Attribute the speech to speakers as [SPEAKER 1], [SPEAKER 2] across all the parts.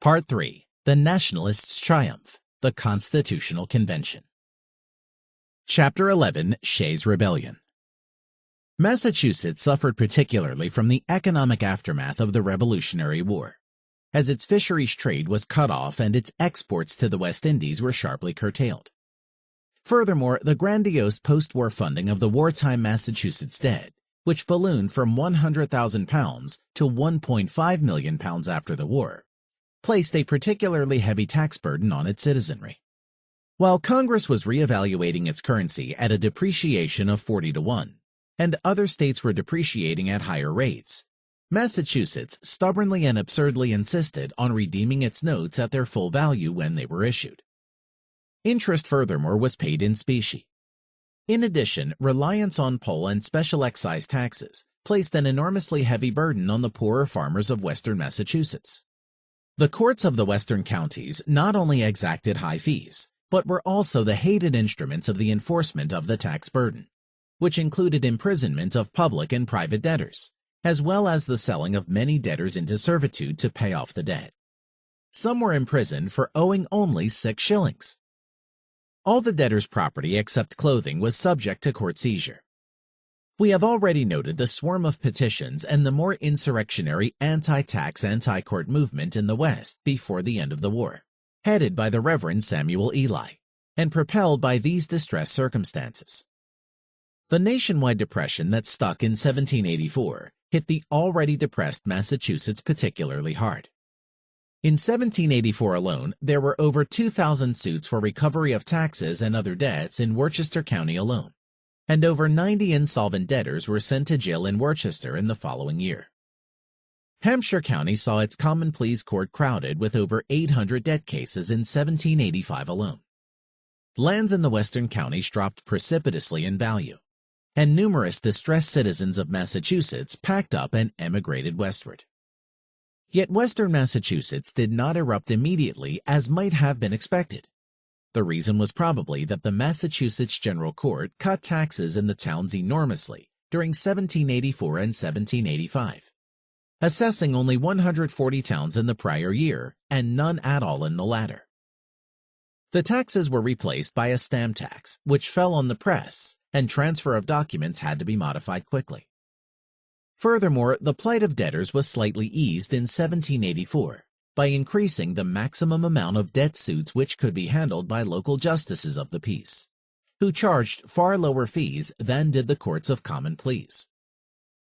[SPEAKER 1] Part 3. The Nationalists' Triumph, the Constitutional Convention. Chapter 11. Shays' Rebellion. Massachusetts suffered particularly from the economic aftermath of the Revolutionary War, as its fisheries trade was cut off and its exports to the West Indies were sharply curtailed. Furthermore, the grandiose post-war funding of the wartime Massachusetts debt, which ballooned from £100,000 to £1.5 million after the war, placed a particularly heavy tax burden on its citizenry. While Congress was reevaluating its currency at a depreciation of 40-1, and other states were depreciating at higher rates, Massachusetts stubbornly and absurdly insisted on redeeming its notes at their full value when they were issued. Interest, furthermore, was paid in specie. In addition, reliance on poll and special excise taxes placed an enormously heavy burden on the poorer farmers of western Massachusetts. The courts of the western counties not only exacted high fees, but were also the hated instruments of the enforcement of the tax burden, which included imprisonment of public and private debtors, as well as the selling of many debtors into servitude to pay off the debt. Some were imprisoned for owing only 6 shillings. All the debtors' property except clothing was subject to court seizure. We have already noted the swarm of petitions and the more insurrectionary anti-tax, anti-court movement in the West before the end of the war, headed by the Reverend Samuel Ely, and propelled by these distressed circumstances. The nationwide depression that stuck in 1784 hit the already depressed Massachusetts particularly hard. In 1784 alone, there were over 2,000 suits for recovery of taxes and other debts in Worcester County alone, and over 90 insolvent debtors were sent to jail in Worcester in the following year. Hampshire County saw its common pleas court crowded with over 800 debt cases in 1785 alone. Lands in the western counties dropped precipitously in value, and numerous distressed citizens of Massachusetts packed up and emigrated westward. Yet western Massachusetts did not erupt immediately as might have been expected. The reason was probably that the Massachusetts General Court cut taxes in the towns enormously during 1784 and 1785, assessing only 140 towns in the prior year and none at all in the latter. The taxes were replaced by a stamp tax, which fell on the press, and transfer of documents had to be modified quickly. Furthermore, the plight of debtors was slightly eased in 1784. By increasing the maximum amount of debt suits which could be handled by local justices of the peace, who charged far lower fees than did the courts of common pleas.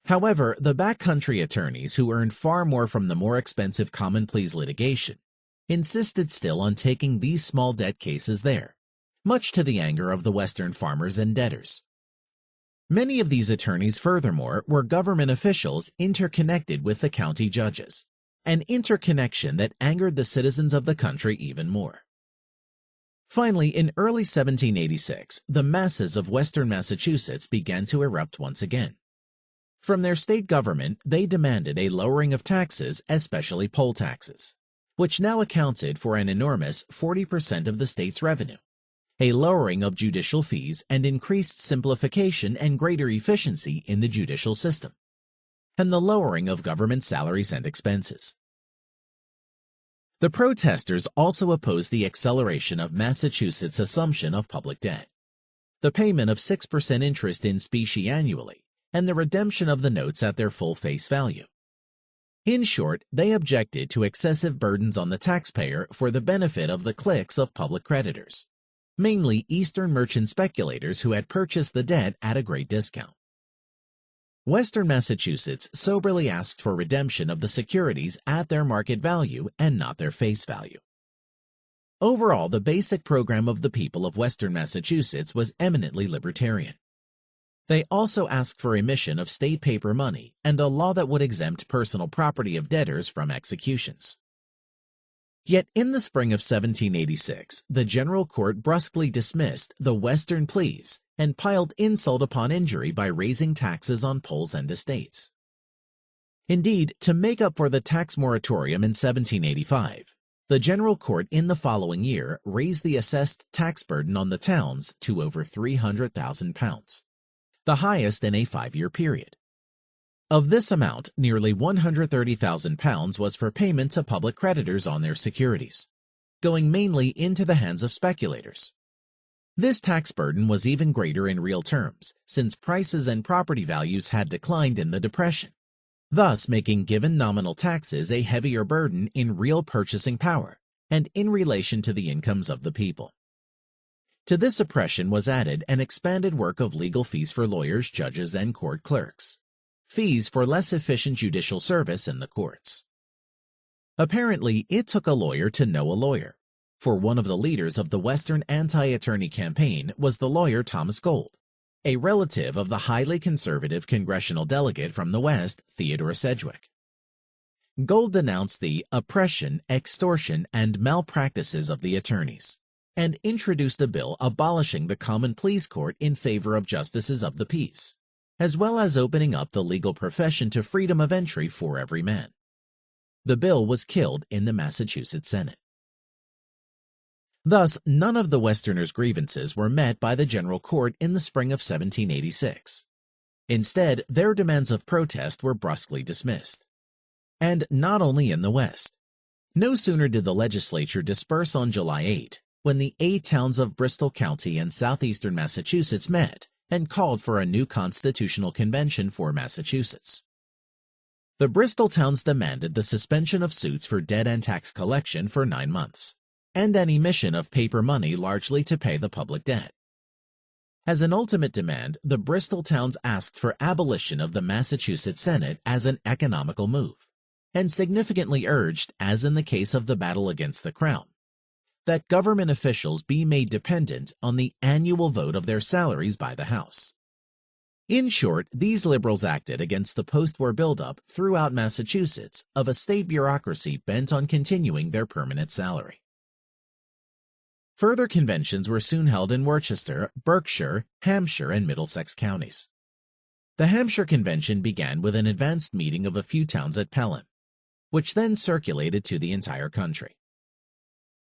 [SPEAKER 1] However, the backcountry attorneys who earned far more from the more expensive common pleas litigation insisted still on taking these small debt cases there, much to the anger of the western farmers and debtors. Many of these attorneys, furthermore, were government officials interconnected with the county judges, an interconnection that angered the citizens of the country even more. Finally, in early 1786, the masses of western Massachusetts began to erupt once again. From their state government, they demanded a lowering of taxes, especially poll taxes, which now accounted for an enormous 40% of the state's revenue, a lowering of judicial fees and increased simplification and greater efficiency in the judicial system, and the lowering of government salaries and expenses. The protesters also opposed the acceleration of Massachusetts' assumption of public debt, the payment of 6% interest in specie annually, and the redemption of the notes at their full face value. In short, they objected to excessive burdens on the taxpayer for the benefit of the cliques of public creditors, mainly Eastern merchant speculators who had purchased the debt at a great discount. Western Massachusetts soberly asked for redemption of the securities at their market value and not their face value. Overall, the basic program of the people of Western Massachusetts was eminently libertarian. They also asked for emission of state paper money and a law that would exempt personal property of debtors from executions. Yet in the spring of 1786, the General Court brusquely dismissed the Western pleas and piled insult upon injury by raising taxes on polls and estates. Indeed, to make up for the tax moratorium in 1785, the General Court in the following year raised the assessed tax burden on the towns to over £300,000, the highest in a 5-year period. Of this amount, nearly £130,000 was for payment to public creditors on their securities, going mainly into the hands of speculators. This tax burden was even greater in real terms, since prices and property values had declined in the Depression, thus making given nominal taxes a heavier burden in real purchasing power and in relation to the incomes of the people. To this oppression was added an expanded work of legal fees for lawyers, judges, and court clerks, fees for less efficient judicial service in the courts. Apparently, it took a lawyer to know a lawyer, for one of the leaders of the Western anti-attorney campaign was the lawyer Thomas Gold, a relative of the highly conservative congressional delegate from the West, Theodore Sedgwick. Gold denounced the oppression, extortion, and malpractices of the attorneys, and introduced a bill abolishing the common pleas court in favor of justices of the peace, as well as opening up the legal profession to freedom of entry for every man. The bill was killed in the Massachusetts Senate. Thus, none of the Westerners' grievances were met by the General Court in the spring of 1786. Instead, their demands of protest were brusquely dismissed. And not only in the West. No sooner did the legislature disperse on July 8, when the 8 towns of Bristol County and southeastern Massachusetts met and called for a new constitutional convention for Massachusetts. The Bristol towns demanded the suspension of suits for debt and tax collection for 9 months, and an emission of paper money largely to pay the public debt. As an ultimate demand, the Bristol towns asked for abolition of the Massachusetts Senate as an economical move, and significantly urged, as in the case of the battle against the Crown, that government officials be made dependent on the annual vote of their salaries by the House. In short, these liberals acted against the post-war buildup throughout Massachusetts of a state bureaucracy bent on continuing their permanent salary. Further conventions were soon held in Worcester, Berkshire, Hampshire, and Middlesex counties. The Hampshire Convention began with an advanced meeting of a few towns at Pelham, which then circulated to the entire country.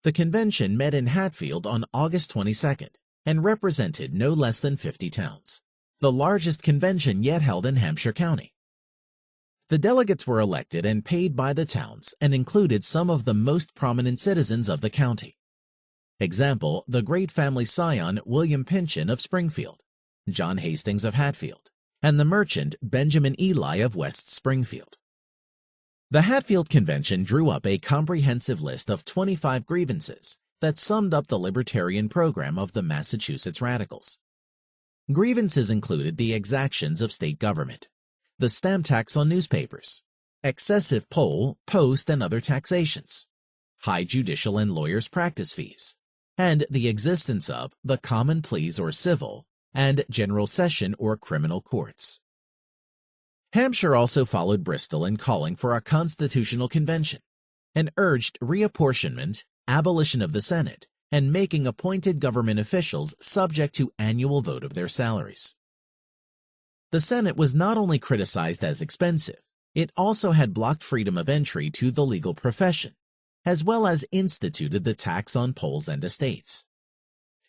[SPEAKER 1] The convention met in Hatfield on August 22nd and represented no less than 50 towns, the largest convention yet held in Hampshire County. The delegates were elected and paid by the towns and included some of the most prominent citizens of the county. Example, the great family scion William Pynchon of Springfield, John Hastings of Hatfield, and the merchant Benjamin Ely of West Springfield. The Hatfield Convention drew up a comprehensive list of 25 grievances that summed up the libertarian program of the Massachusetts Radicals. Grievances included the exactions of state government, the stamp tax on newspapers, excessive poll, post, and other taxations, high judicial and lawyers' practice fees, and the existence of the common pleas or civil and general session or criminal courts. Hampshire also followed Bristol in calling for a constitutional convention and urged reapportionment, abolition of the Senate, and making appointed government officials subject to annual vote of their salaries. The Senate was not only criticized as expensive, it also had blocked freedom of entry to the legal profession, as well as instituted the tax on polls and estates.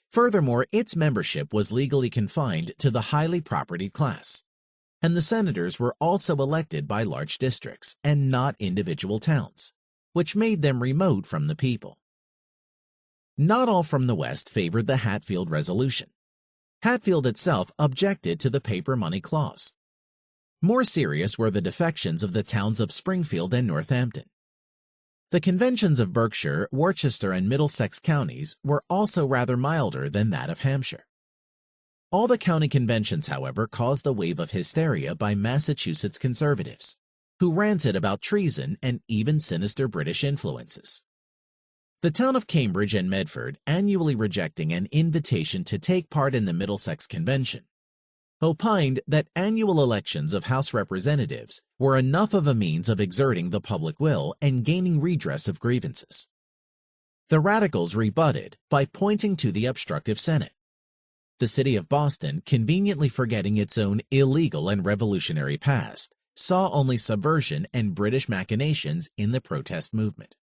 [SPEAKER 1] Furthermore, its membership was legally confined to the highly propertied class, and the senators were also elected by large districts and not individual towns, which made them remote from the people. Not all from the West favored the Hatfield Resolution. Hatfield itself objected to the paper money clause. More serious were the defections of the towns of Springfield and Northampton. The conventions of Berkshire, Worcester, and Middlesex counties were also rather milder than that of Hampshire. All the county conventions, however, caused a wave of hysteria by Massachusetts conservatives, who ranted about treason and even sinister British influences. The town of Cambridge and Medford, annually rejecting an invitation to take part in the Middlesex Convention, opined that annual elections of House representatives were enough of a means of exerting the public will and gaining redress of grievances. The Radicals rebutted by pointing to the obstructive Senate. The city of Boston, conveniently forgetting its own illegal and revolutionary past, saw only subversion and British machinations in the protest movement.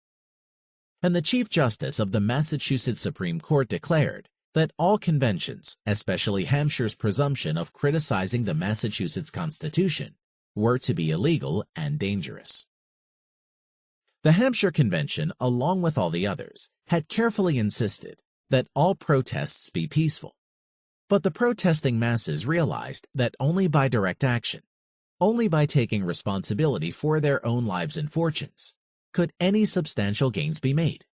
[SPEAKER 1] And the Chief Justice of the Massachusetts Supreme Court declared that all conventions, especially Hampshire's presumption of criticizing the Massachusetts Constitution, were to be illegal and dangerous. The Hampshire Convention, along with all the others, had carefully insisted that all protests be peaceful. But the protesting masses realized that only by direct action, only by taking responsibility for their own lives and fortunes, could any substantial gains be made.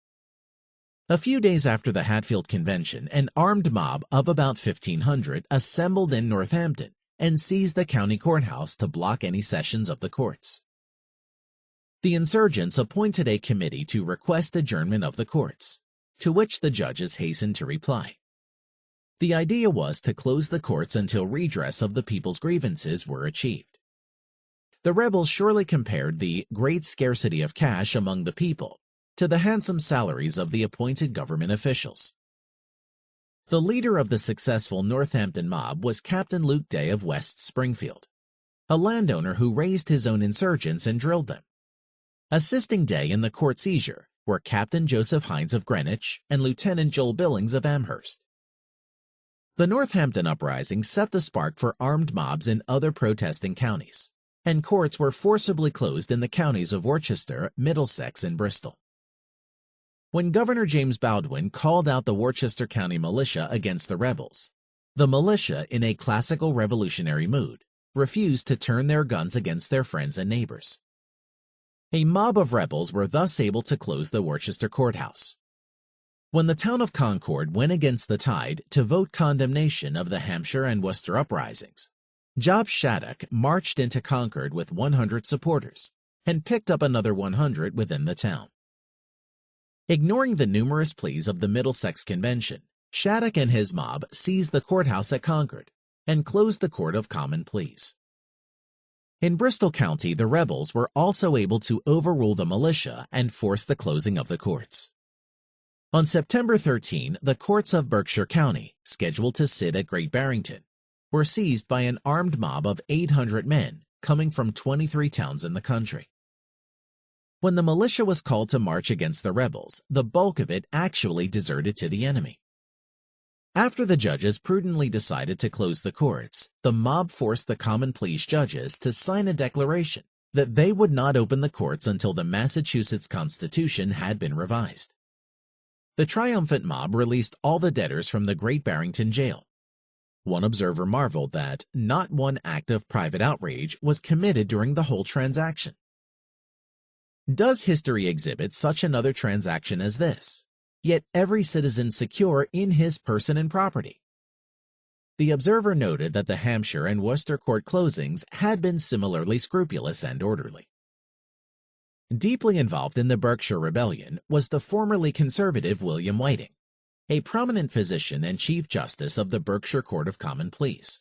[SPEAKER 1] A few days after the Hatfield Convention, an armed mob of about 1,500 assembled in Northampton and seized the county courthouse to block any sessions of the courts. The insurgents appointed a committee to request adjournment of the courts, to which the judges hastened to reply. The idea was to close the courts until redress of the people's grievances were achieved. The rebels surely compared the great scarcity of cash among the people to the handsome salaries of the appointed government officials. The leader of the successful Northampton mob was Captain Luke Day of West Springfield, a landowner who raised his own insurgents and drilled them. Assisting Day in the court seizure were Captain Joseph Hines of Greenwich and Lieutenant Joel Billings of Amherst. The Northampton uprising set the spark for armed mobs in other protesting counties, and courts were forcibly closed in the counties of Worcester, Middlesex, and Bristol. When Governor James Baldwin called out the Worcester County militia against the rebels, the militia, in a classical revolutionary mood, refused to turn their guns against their friends and neighbors. A mob of rebels were thus able to close the Worcester courthouse. When the town of Concord went against the tide to vote condemnation of the Hampshire and Worcester uprisings, Job Shattuck marched into Concord with 100 supporters and picked up another 100 within the town. Ignoring the numerous pleas of the Middlesex Convention, Shattuck and his mob seized the courthouse at Concord and closed the Court of Common Pleas. In Bristol County, the rebels were also able to overrule the militia and force the closing of the courts. On September 13, the courts of Berkshire County, scheduled to sit at Great Barrington, were seized by an armed mob of 800 men coming from 23 towns in the country. When the militia was called to march against the rebels, the bulk of it actually deserted to the enemy. After the judges prudently decided to close the courts, the mob forced the Common Pleas judges to sign a declaration that they would not open the courts until the Massachusetts Constitution had been revised. The triumphant mob released all the debtors from the Great Barrington jail. One observer marveled that not one act of private outrage was committed during the whole transaction. Does history exhibit such another transaction as this, yet every citizen secure in his person and property? The observer noted that the Hampshire and Worcester court closings had been similarly scrupulous and orderly. Deeply involved in the Berkshire Rebellion was the formerly conservative William Whiting, a prominent physician and Chief Justice of the Berkshire Court of Common Pleas.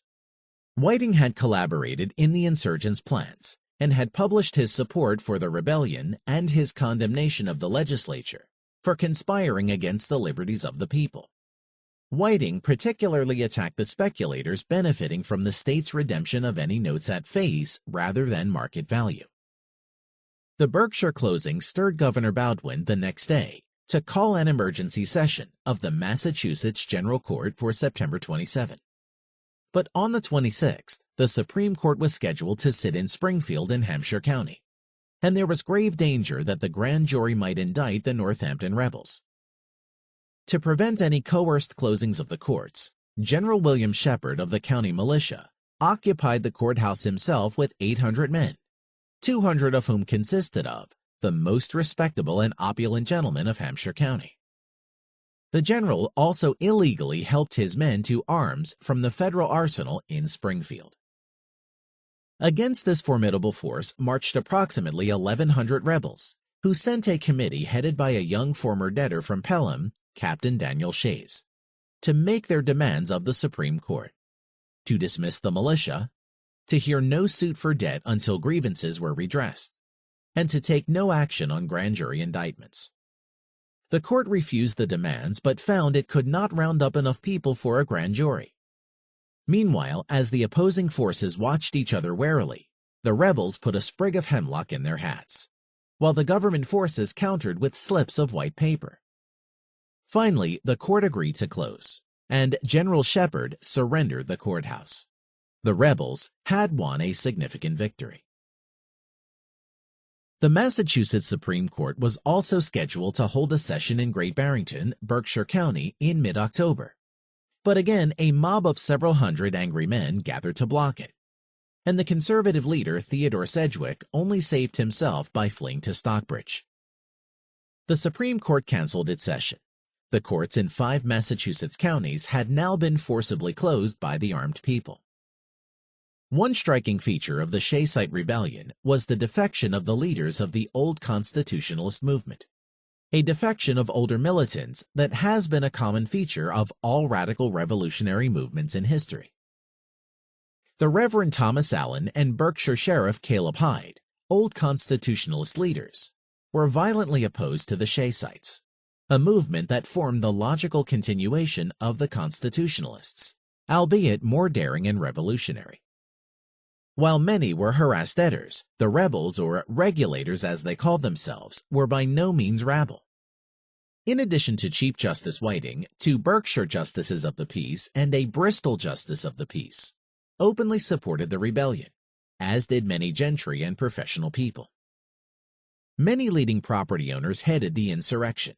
[SPEAKER 1] Whiting had collaborated in the insurgents' plans and had published his support for the rebellion and his condemnation of the legislature for conspiring against the liberties of the people. Whiting particularly attacked the speculators benefiting from the state's redemption of any notes at face rather than market value. The Berkshire closing stirred Governor Baldwin the next day to call an emergency session of the Massachusetts General Court for September 27. But on the 26th, the Supreme Court was scheduled to sit in Springfield in Hampshire County, and there was grave danger that the grand jury might indict the Northampton rebels. To prevent any coerced closings of the courts, General William Shepard of the county militia occupied the courthouse himself with 800 men, 200 of whom consisted of the most respectable and opulent gentlemen of Hampshire County. The general also illegally helped his men to arms from the federal arsenal in Springfield. Against this formidable force marched approximately 1,100 rebels, who sent a committee headed by a young former debtor from Pelham, Captain Daniel Shays, to make their demands of the Supreme Court, to dismiss the militia, to hear no suit for debt until grievances were redressed, and to take no action on grand jury indictments. The court refused the demands but found it could not round up enough people for a grand jury. Meanwhile, as the opposing forces watched each other warily, the rebels put a sprig of hemlock in their hats, while the government forces countered with slips of white paper. Finally, the court agreed to close, and General Shepard surrendered the courthouse. The rebels had won a significant victory. The Massachusetts Supreme Court was also scheduled to hold a session in Great Barrington, Berkshire County, in mid-October. But again, a mob of several hundred angry men gathered to block it, and the conservative leader Theodore Sedgwick only saved himself by fleeing to Stockbridge. The Supreme Court canceled its session. The courts in 5 Massachusetts counties had now been forcibly closed by the armed people. One striking feature of the Shayside Rebellion was the defection of the leaders of the old constitutionalist movement, a defection of older militants that has been a common feature of all radical revolutionary movements in history. The Reverend Thomas Allen and Berkshire Sheriff Caleb Hyde, old constitutionalist leaders, were violently opposed to the Shaysites, a movement that formed the logical continuation of the Constitutionalists, albeit more daring and revolutionary. While many were harassed debtors, the rebels, or regulators as they called themselves, were by no means rabble. In addition to Chief Justice Whiting, 2 Berkshire Justices of the Peace and a Bristol Justice of the Peace openly supported the rebellion, as did many gentry and professional people. Many leading property owners headed the insurrection,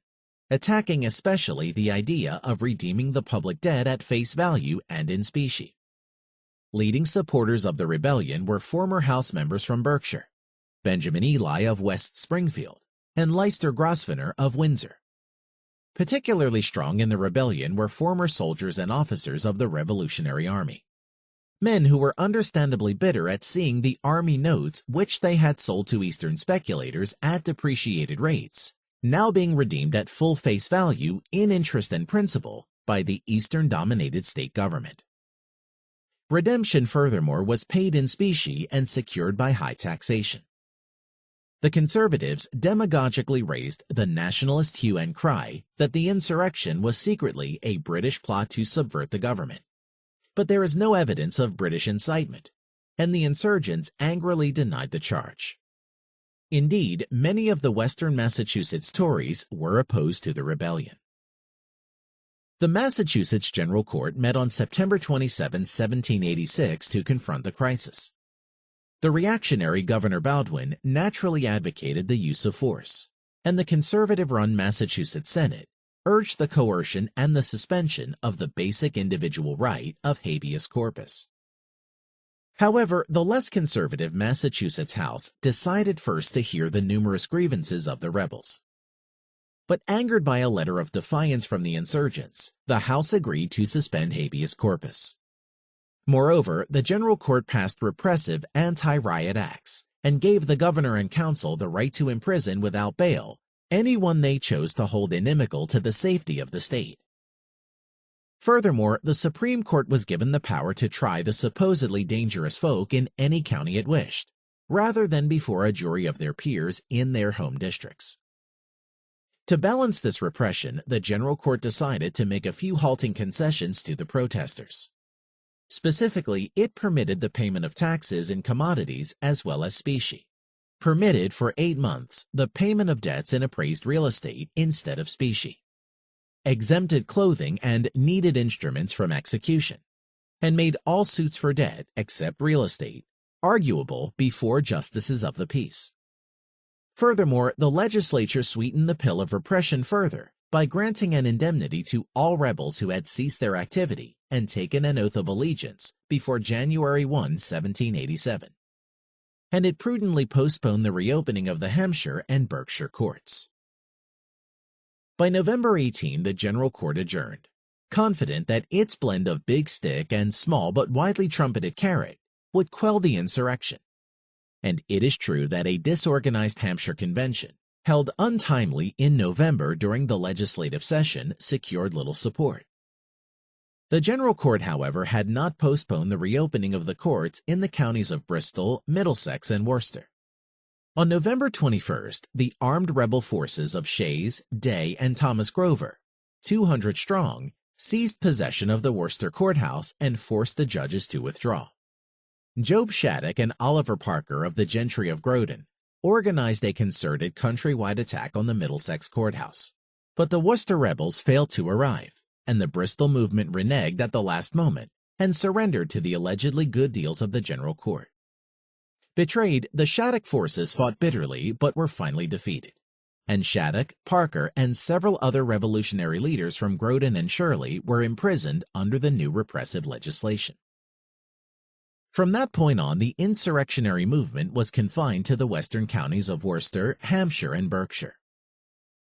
[SPEAKER 1] attacking especially the idea of redeeming the public debt at face value and in specie. Leading supporters of the rebellion were former House members from Berkshire, Benjamin Ely of West Springfield and Leicester Grosvenor of Windsor. Particularly strong in the rebellion were former soldiers and officers of the Revolutionary Army, men who were understandably bitter at seeing the Army notes which they had sold to Eastern speculators at depreciated rates, now being redeemed at full face value in interest and principal by the Eastern-dominated state government. Redemption, furthermore, was paid in specie and secured by high taxation. The conservatives demagogically raised the nationalist hue and cry that the insurrection was secretly a British plot to subvert the government. But there is no evidence of British incitement, and the insurgents angrily denied the charge. Indeed, many of the Western Massachusetts Tories were opposed to the rebellion. The Massachusetts General Court met on September 27, 1786 to confront the crisis. The reactionary Governor Baldwin naturally advocated the use of force, and the conservative-run Massachusetts Senate urged the coercion and the suspension of the basic individual right of habeas corpus. However, the less conservative Massachusetts House decided first to hear the numerous grievances of the rebels. But angered by a letter of defiance from the insurgents, the House agreed to suspend habeas corpus. Moreover, the General Court passed repressive anti-riot acts and gave the governor and council the right to imprison without bail anyone they chose to hold inimical to the safety of the state. Furthermore, the Supreme Court was given the power to try the supposedly dangerous folk in any county it wished, rather than before a jury of their peers in their home districts. To balance this repression, the General Court decided to make a few halting concessions to the protesters. Specifically, it permitted the payment of taxes in commodities as well as specie, permitted for 8 months the payment of debts in appraised real estate instead of specie, exempted clothing and needed instruments from execution, and made all suits for debt except real estate arguable before justices of the peace. Furthermore, the legislature sweetened the pill of repression further by granting an indemnity to all rebels who had ceased their activity and taken an oath of allegiance before January 1, 1787. And it prudently postponed the reopening of the Hampshire and Berkshire courts. By November 18, the General Court adjourned, confident that its blend of big stick and small but widely trumpeted carrot would quell the insurrection. And it is true that a disorganized Hampshire convention, held untimely in November during the legislative session, secured little support. The General Court, however, had not postponed the reopening of the courts in the counties of Bristol, Middlesex, and Worcester. On November 21st, the armed rebel forces of Shays, Day, and Thomas Grover, 200 strong, seized possession of the Worcester courthouse and forced the judges to withdraw. Job Shattuck and Oliver Parker of the gentry of Groton organized a concerted countrywide attack on the Middlesex courthouse. But the Worcester rebels failed to arrive, and the Bristol movement reneged at the last moment and surrendered to the allegedly good deals of the General Court. Betrayed, the Shattuck forces fought bitterly but were finally defeated, and Shattuck, Parker, and several other revolutionary leaders from Grodin and Shirley were imprisoned under the new repressive legislation. From that point on, the insurrectionary movement was confined to the western counties of Worcester, Hampshire, and Berkshire.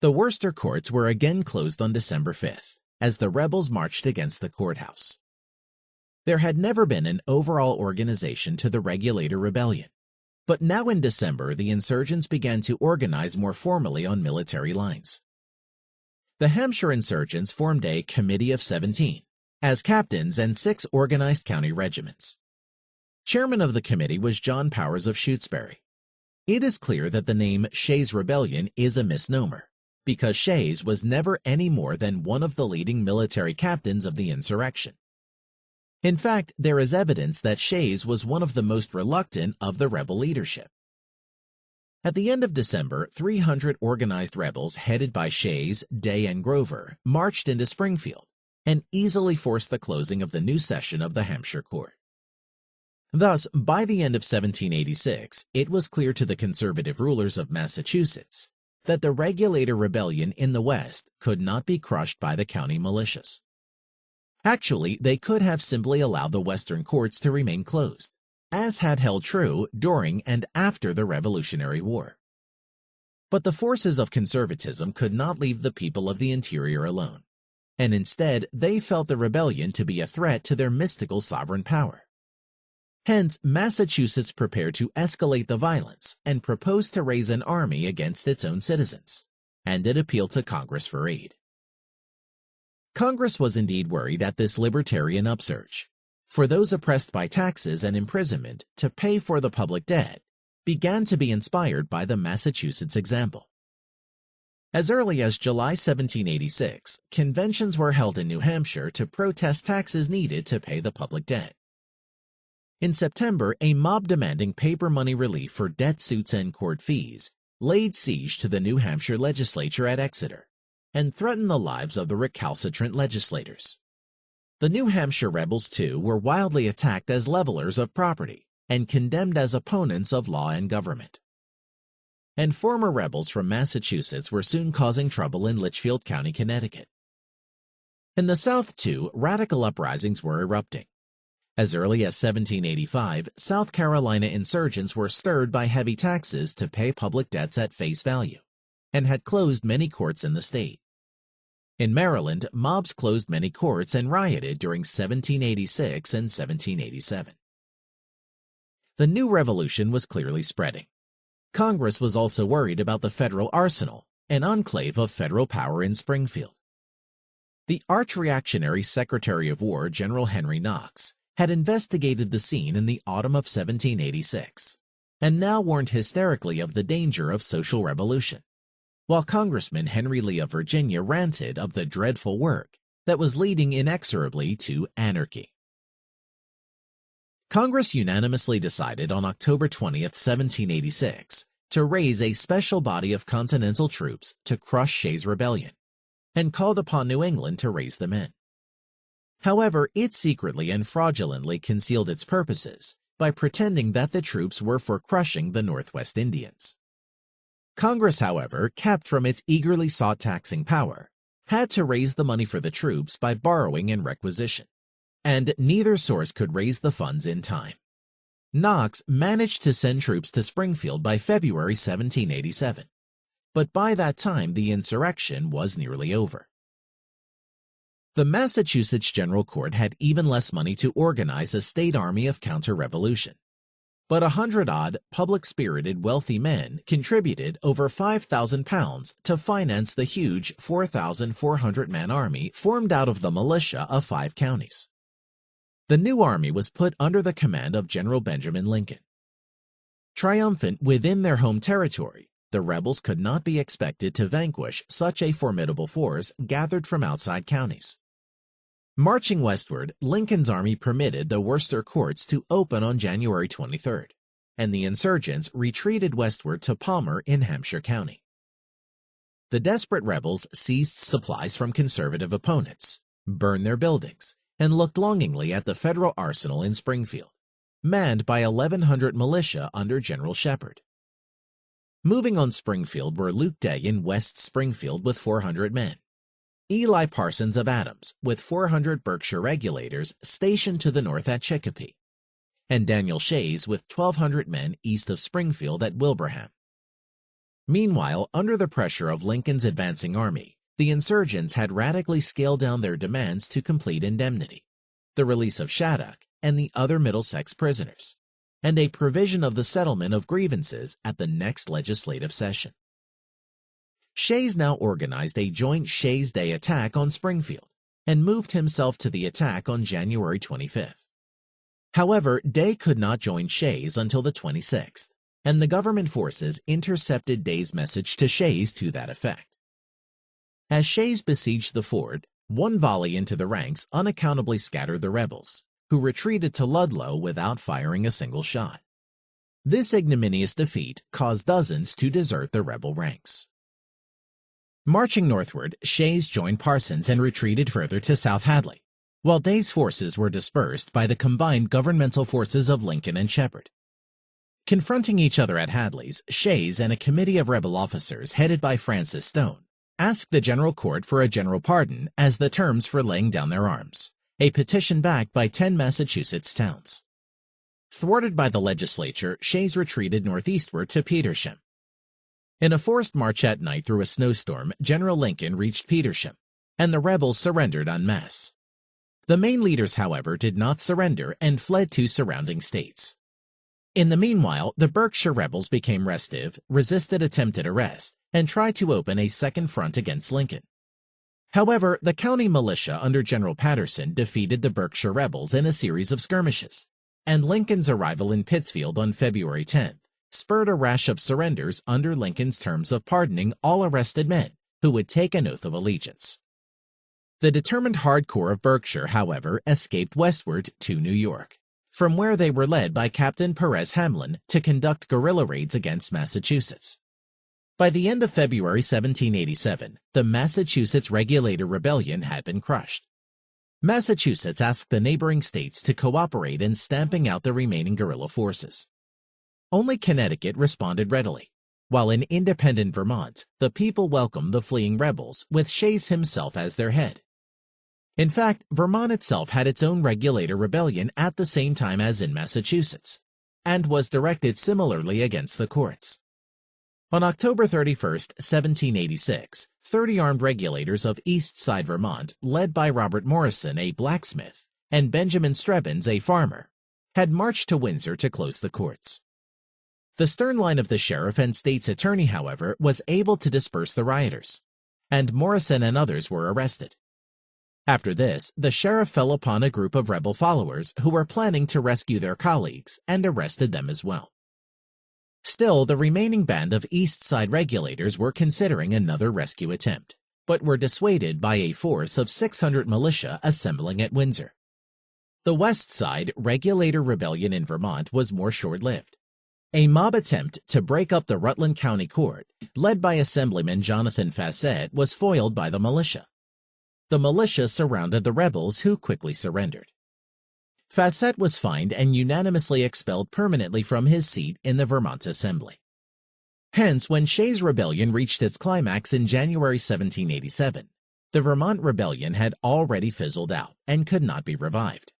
[SPEAKER 1] The Worcester courts were again closed on December 5th, as the rebels marched against the courthouse. There had never been an overall organization to the Regulator Rebellion, but now in December the insurgents began to organize more formally on military lines. The Hampshire insurgents formed a Committee of 17, as captains and 6 organized county regiments. Chairman of the committee was John Powers of Shutesbury. It is clear that the name Shays' Rebellion is a misnomer, because Shays was never any more than one of the leading military captains of the insurrection. In fact, there is evidence that Shays was one of the most reluctant of the rebel leadership. At the end of December, 300 organized rebels headed by Shays, Day, and Grover marched into Springfield and easily forced the closing of the new session of the Hampshire Court. Thus, by the end of 1786, it was clear to the conservative rulers of Massachusetts that the Regulator Rebellion in the West could not be crushed by the county militias. Actually, they could have simply allowed the Western courts to remain closed, as had held true during and after the Revolutionary War. But the forces of conservatism could not leave the people of the interior alone, and instead they felt the rebellion to be a threat to their mystical sovereign power. Hence, Massachusetts prepared to escalate the violence and proposed to raise an army against its own citizens, and it appealed to Congress for aid. Congress was indeed worried at this libertarian upsurge, for those oppressed by taxes and imprisonment to pay for the public debt began to be inspired by the Massachusetts example. As early as July 1786, conventions were held in New Hampshire to protest taxes needed to pay the public debt. In September, a mob demanding paper money relief for debt suits and court fees laid siege to the New Hampshire legislature at Exeter and threatened the lives of the recalcitrant legislators. The New Hampshire rebels, too, were wildly attacked as levelers of property and condemned as opponents of law and government. And former rebels from Massachusetts were soon causing trouble in Litchfield County, Connecticut. In the South, too, radical uprisings were erupting. As early as 1785, South Carolina insurgents were stirred by heavy taxes to pay public debts at face value, and had closed many courts in the state. In Maryland, mobs closed many courts and rioted during 1786 and 1787. The new revolution was clearly spreading. Congress was also worried about the federal arsenal, an enclave of federal power in Springfield. The arch-reactionary Secretary of War, General Henry Knox, had investigated the scene in the autumn of 1786, and now warned hysterically of the danger of social revolution, while Congressman Henry Lee of Virginia ranted of the dreadful work that was leading inexorably to anarchy. Congress unanimously decided on October 20, 1786, to raise a special body of Continental troops to crush Shays' Rebellion, and called upon New England to raise the men. However, it secretly and fraudulently concealed its purposes by pretending that the troops were for crushing the Northwest Indians. Congress, however, kept from its eagerly sought taxing power, had to raise the money for the troops by borrowing and requisition, and neither source could raise the funds in time. Knox managed to send troops to Springfield by February 1787, but by that time the insurrection was nearly over. The Massachusetts General Court had even less money to organize a state army of counter-revolution, but 100-odd public-spirited wealthy men contributed over £5,000 to finance the huge 4,400-man army formed out of the militia of 5 counties. The new army was put under the command of General Benjamin Lincoln. Triumphant within their home territory, the rebels could not be expected to vanquish such a formidable force gathered from outside counties. Marching westward, Lincoln's army permitted the Worcester courts to open on January 23rd, and the insurgents retreated westward to Palmer in Hampshire County. The desperate rebels seized supplies from conservative opponents, burned their buildings, and looked longingly at the federal arsenal in Springfield. manned by 1,100 militia under General Shepherd. Moving on Springfield were Luke Day in West Springfield with 400 men, Eli Parsons of Adams with 400 Berkshire Regulators stationed to the north at Chicopee, and Daniel Shays with 1,200 men east of Springfield at Wilbraham. Meanwhile, under the pressure of Lincoln's advancing army, the insurgents had radically scaled down their demands to complete indemnity, the release of Shattuck and the other Middlesex prisoners, and a provision of the settlement of grievances at the next legislative session. Shays now organized a joint Shays Day attack on Springfield and moved himself to the attack on January 25th. However, Day could not join Shays until the 26th, and the government forces intercepted Day's message to Shays to that effect. As Shays besieged the fort, one volley into the ranks unaccountably scattered the rebels, who retreated to Ludlow without firing a single shot. This ignominious defeat caused dozens to desert the rebel ranks. Marching northward, Shays joined Parsons and retreated further to South Hadley, while Day's forces were dispersed by the combined governmental forces of Lincoln and Shepherd. Confronting each other at Hadley's, Shays and a committee of rebel officers headed by Francis Stone asked the General Court for a general pardon as the terms for laying down their arms, a petition backed by 10 Massachusetts towns. Thwarted by the legislature, Shays retreated northeastward to Petersham. In a forced march at night through a snowstorm, General Lincoln reached Petersham, and the rebels surrendered en masse. The main leaders, however, did not surrender and fled to surrounding states. In the meanwhile, the Berkshire rebels became restive, resisted attempted arrest, and tried to open a second front against Lincoln. However, the county militia under General Patterson defeated the Berkshire rebels in a series of skirmishes, and Lincoln's arrival in Pittsfield on February 10th spurred a rash of surrenders under Lincoln's terms of pardoning all arrested men who would take an oath of allegiance. The determined hardcore of Berkshire, however, escaped westward to New York, from where they were led by Captain Perez Hamlin to conduct guerrilla raids against Massachusetts. By the end of February 1787, the Massachusetts Regulator Rebellion had been crushed. Massachusetts asked the neighboring states to cooperate in stamping out the remaining guerrilla forces. Only Connecticut responded readily, while in independent Vermont, the people welcomed the fleeing rebels with Shays himself as their head. In fact, Vermont itself had its own Regulator Rebellion at the same time as in Massachusetts, and was directed similarly against the courts. On October 31, 1786, 30 armed regulators of East Side Vermont, led by Robert Morrison, a blacksmith, and Benjamin Stebbins, a farmer, had marched to Windsor to close the courts. The stern line of the sheriff and state's attorney, however, was able to disperse the rioters, and Morrison and others were arrested. After this, the sheriff fell upon a group of rebel followers who were planning to rescue their colleagues and arrested them as well. Still, the remaining band of East Side regulators were considering another rescue attempt, but were dissuaded by a force of 600 militia assembling at Windsor. The West Side Regulator Rebellion in Vermont was more short-lived. A mob attempt to break up the Rutland County Court, led by Assemblyman Jonathan Fassett, was foiled by the militia. The militia surrounded the rebels, who quickly surrendered. Fassett was fined and unanimously expelled permanently from his seat in the Vermont Assembly. Hence, when Shays' Rebellion reached its climax in January 1787, the Vermont Rebellion had already fizzled out and could not be revived.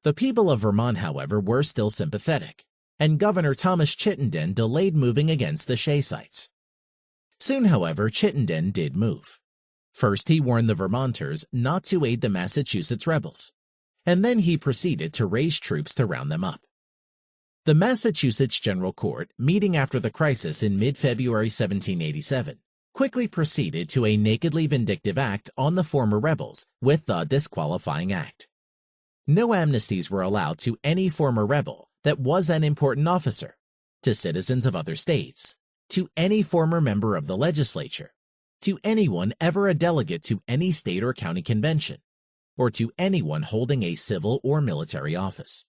[SPEAKER 1] The people of Vermont, however, were still sympathetic, and Governor Thomas Chittenden delayed moving against the Shaysites. Soon, however, Chittenden did move. First, he warned the Vermonters not to aid the Massachusetts rebels, and then he proceeded to raise troops to round them up. The Massachusetts General Court, meeting after the crisis in mid-February 1787, quickly proceeded to a nakedly vindictive act on the former rebels with the disqualifying act. No amnesties were allowed to any former rebel that was an important officer, to citizens of other states, to any former member of the legislature, to anyone ever a delegate to any state or county convention, or to anyone holding a civil or military office.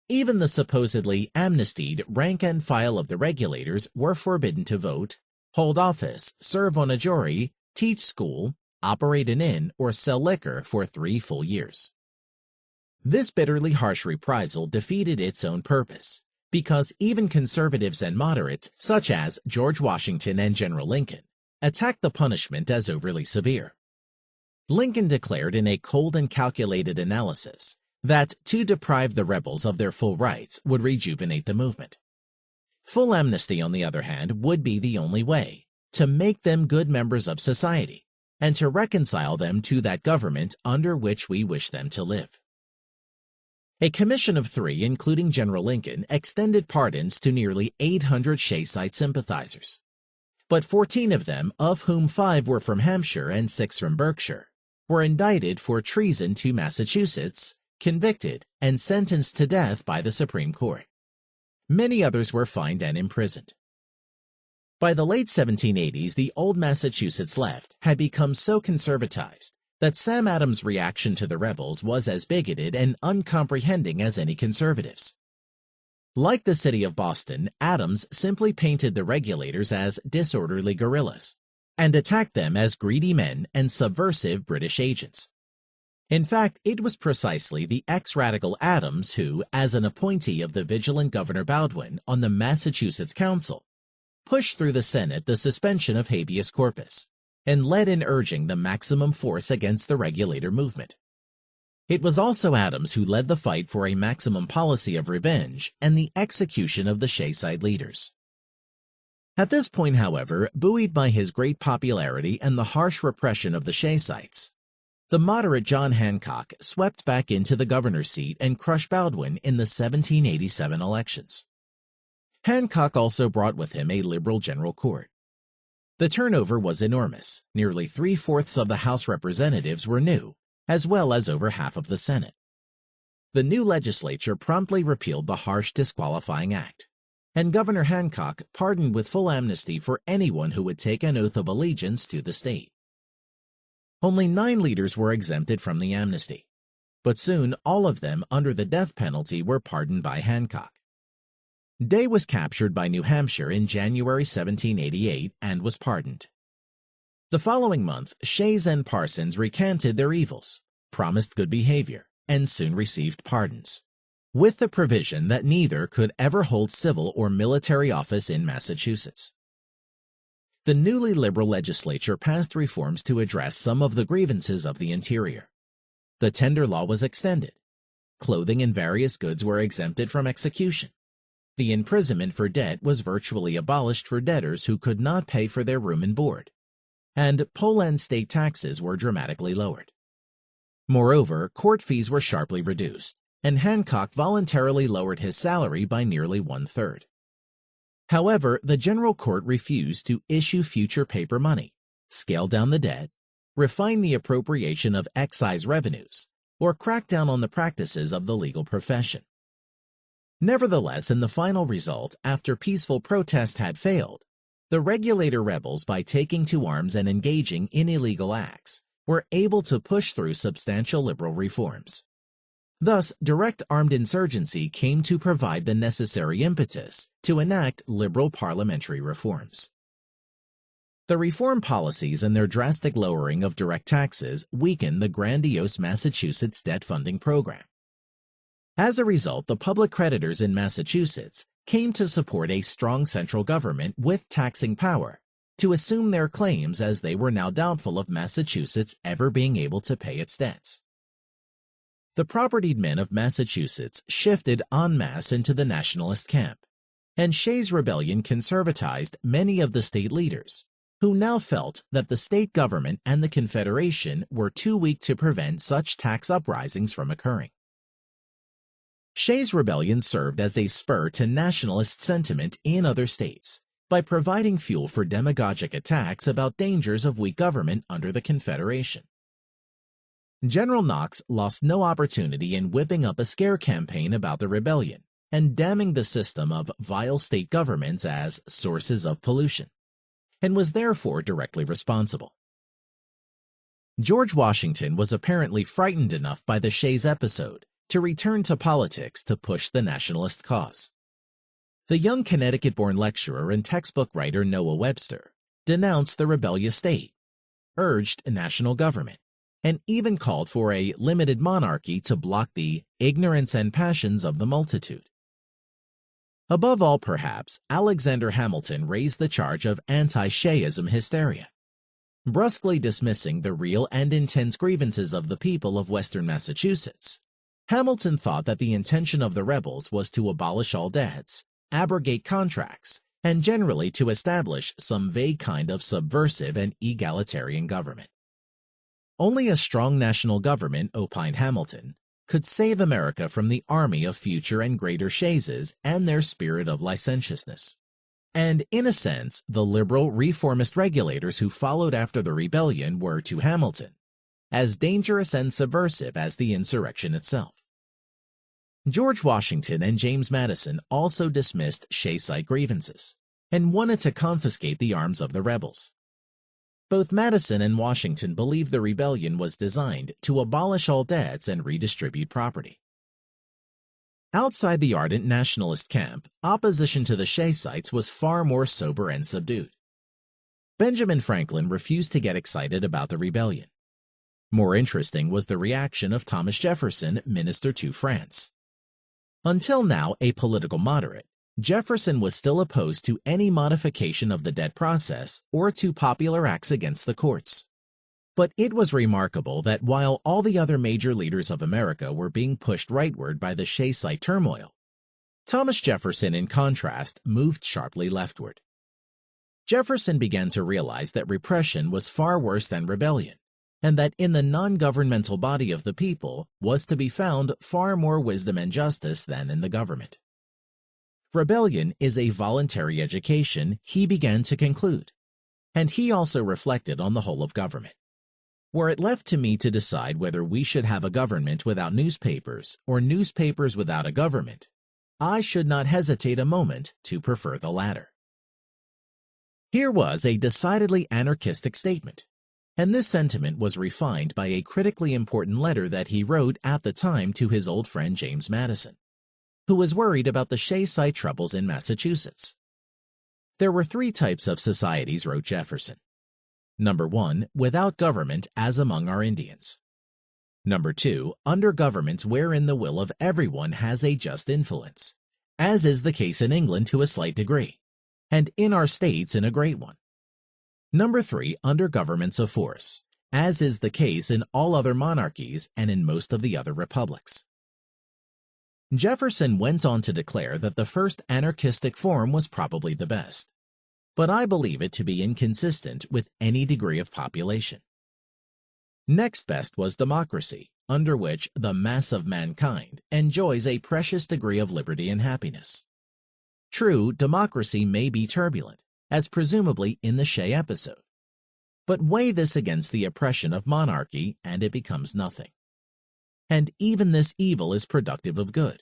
[SPEAKER 1] Even the supposedly amnestied rank and file of the regulators were forbidden to vote, hold office, serve on a jury, teach school, operate an inn, or sell liquor for 3 full years. This bitterly harsh reprisal defeated its own purpose, because even conservatives and moderates, such as George Washington and General Lincoln, attacked the punishment as overly severe. Lincoln declared in a cold and calculated analysis that to deprive the rebels of their full rights would rejuvenate the movement. Full amnesty, on the other hand, would be the only way to make them good members of society and to reconcile them to that government under which we wish them to live. A commission of 3, including General Lincoln, extended pardons to nearly 800 Shayside sympathizers. But 14 of them, of whom 5 were from Hampshire and 6 from Berkshire, were indicted for treason to Massachusetts, convicted, and sentenced to death by the Supreme Court. Many others were fined and imprisoned. By the late 1780s, the old Massachusetts left had become so conservatized that Sam Adams' reaction to the rebels was as bigoted and uncomprehending as any conservatives. Like the city of Boston, Adams simply painted the regulators as disorderly guerrillas and attacked them as greedy men and subversive British agents. In fact, it was precisely the ex-radical Adams who, as an appointee of the vigilant Governor Baldwin on the Massachusetts Council, pushed through the Senate the suspension of habeas corpus and led in urging the maximum force against the regulator movement. It was also Adams who led the fight for a maximum policy of revenge and the execution of the Shayside leaders. At this point, however, buoyed by his great popularity and the harsh repression of the Shaysides, the moderate John Hancock swept back into the governor's seat and crushed Baldwin in the 1787 elections. Hancock also brought with him a liberal general court. The turnover was enormous. Nearly 3/4 of the House representatives were new, as well as over half of the Senate. The new legislature promptly repealed the harsh disqualifying act, and Governor Hancock pardoned with full amnesty for anyone who would take an oath of allegiance to the state. Only 9 leaders were exempted from the amnesty, but soon all of them under the death penalty were pardoned by Hancock. Day was captured by New Hampshire in January 1788 and was pardoned. The following month, Shays and Parsons recanted their evils, promised good behavior, and soon received pardons, with the provision that neither could ever hold civil or military office in Massachusetts. The newly liberal legislature passed reforms to address some of the grievances of the interior. The tender law was extended. Clothing and various goods were exempted from execution. The imprisonment for debt was virtually abolished for debtors who could not pay for their room and board, and poll and state taxes were dramatically lowered. Moreover, court fees were sharply reduced, and Hancock voluntarily lowered his salary by nearly 1/3. However, the General Court refused to issue future paper money, scale down the debt, refine the appropriation of excise revenues, or crack down on the practices of the legal profession. Nevertheless, in the final result, after peaceful protest had failed, the regulator rebels, by taking to arms and engaging in illegal acts, were able to push through substantial liberal reforms. Thus, direct armed insurgency came to provide the necessary impetus to enact liberal parliamentary reforms. The reform policies and their drastic lowering of direct taxes weakened the grandiose Massachusetts debt funding program. As a result, the public creditors in Massachusetts came to support a strong central government with taxing power to assume their claims, as they were now doubtful of Massachusetts ever being able to pay its debts. The propertied men of Massachusetts shifted en masse into the Nationalist camp, and Shays' rebellion conservatized many of the state leaders, who now felt that the state government and the Confederation were too weak to prevent such tax uprisings from occurring. Shays' rebellion served as a spur to nationalist sentiment in other states by providing fuel for demagogic attacks about dangers of weak government under the Confederation. General Knox lost no opportunity in whipping up a scare campaign about the rebellion and damning the system of vile state governments as sources of pollution, and was therefore directly responsible. George Washington was apparently frightened enough by the Shays episode to return to politics to push the nationalist cause. The young Connecticut-born lecturer and textbook writer Noah Webster denounced the rebellious state, urged national government, and even called for a limited monarchy to block the ignorance and passions of the multitude. Above all, perhaps, Alexander Hamilton raised the charge of anti-Shaysm hysteria, brusquely dismissing the real and intense grievances of the people of Western Massachusetts. Hamilton thought that the intention of the rebels was to abolish all debts, abrogate contracts, and generally to establish some vague kind of subversive and egalitarian government. Only a strong national government, opined Hamilton, could save America from the army of future and greater Shayses and their spirit of licentiousness. And in a sense, the liberal reformist regulators who followed after the rebellion were, to Hamilton, as dangerous and subversive as the insurrection itself. George Washington and James Madison also dismissed Shaysite grievances and wanted to confiscate the arms of the rebels. Both Madison and Washington believed the rebellion was designed to abolish all debts and redistribute property. Outside the ardent nationalist camp, opposition to the Shaysites was far more sober and subdued. Benjamin Franklin refused to get excited about the rebellion. More interesting was the reaction of Thomas Jefferson, minister to France. Until now a political moderate, Jefferson was still opposed to any modification of the debt process or to popular acts against the courts. But it was remarkable that while all the other major leaders of America were being pushed rightward by the Shaysite turmoil, Thomas Jefferson, in contrast, moved sharply leftward. Jefferson began to realize that repression was far worse than rebellion, and that in the non-governmental body of the people was to be found far more wisdom and justice than in the government. Rebellion is a voluntary education, he began to conclude, and he also reflected on the whole of government. Were it left to me to decide whether we should have a government without newspapers or newspapers without a government, I should not hesitate a moment to prefer the latter. Here was a decidedly anarchistic statement, and this sentiment was refined by a critically important letter that he wrote at the time to his old friend James Madison, who was worried about the Shaysite troubles in Massachusetts. There were three types of societies, wrote Jefferson. Number 1, without government as among our Indians. Number 2, under governments wherein the will of everyone has a just influence, as is the case in England to a slight degree, and in our states in a great one. Number 3, under governments of force, as is the case in all other monarchies and in most of the other republics. Jefferson went on to declare that the first anarchistic form was probably the best, but I believe it to be inconsistent with any degree of population. Next best was democracy, under which the mass of mankind enjoys a precious degree of liberty and happiness. True, democracy may be turbulent, as presumably in the Shay episode, but weigh this against the oppression of monarchy and it becomes nothing. And even this evil is productive of good.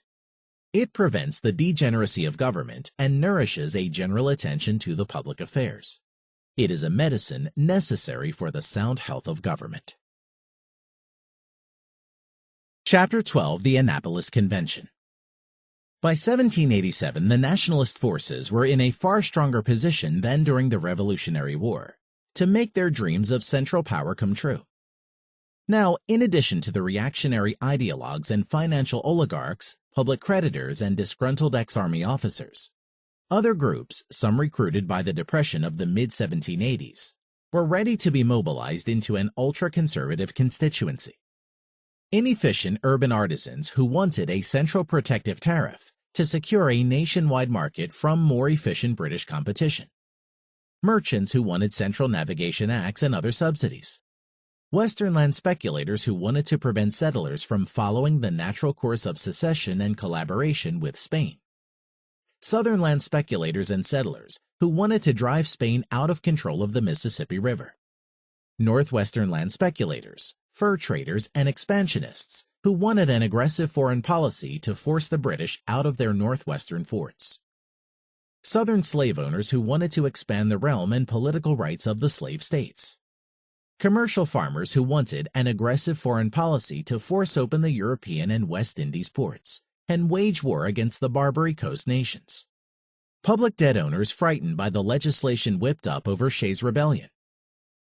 [SPEAKER 1] It prevents the degeneracy of government and nourishes a general attention to the public affairs. It is a medicine necessary for the sound health of government. Chapter 12, the Annapolis Convention. By 1787, the nationalist forces were in a far stronger position than during the Revolutionary War to make their dreams of central power come true. Now, in addition to the reactionary ideologues and financial oligarchs, public creditors, and disgruntled ex-army officers, other groups, some recruited by the Depression of the mid-1780s, were ready to be mobilized into an ultra-conservative constituency. Inefficient urban artisans who wanted a central protective tariff to secure a nationwide market from more efficient British competition. Merchants who wanted central navigation acts and other subsidies. Western land speculators who wanted to prevent settlers from following the natural course of secession and collaboration with Spain. Southern land speculators and settlers who wanted to drive Spain out of control of the Mississippi River. Northwestern land speculators, fur traders, and expansionists who wanted an aggressive foreign policy to force the British out of their northwestern forts. Southern slave owners who wanted to expand the realm and political rights of the slave states. Commercial farmers who wanted an aggressive foreign policy to force open the European and West Indies ports and wage war against the Barbary Coast nations. Public debt owners frightened by the legislation whipped up over Shays' Rebellion.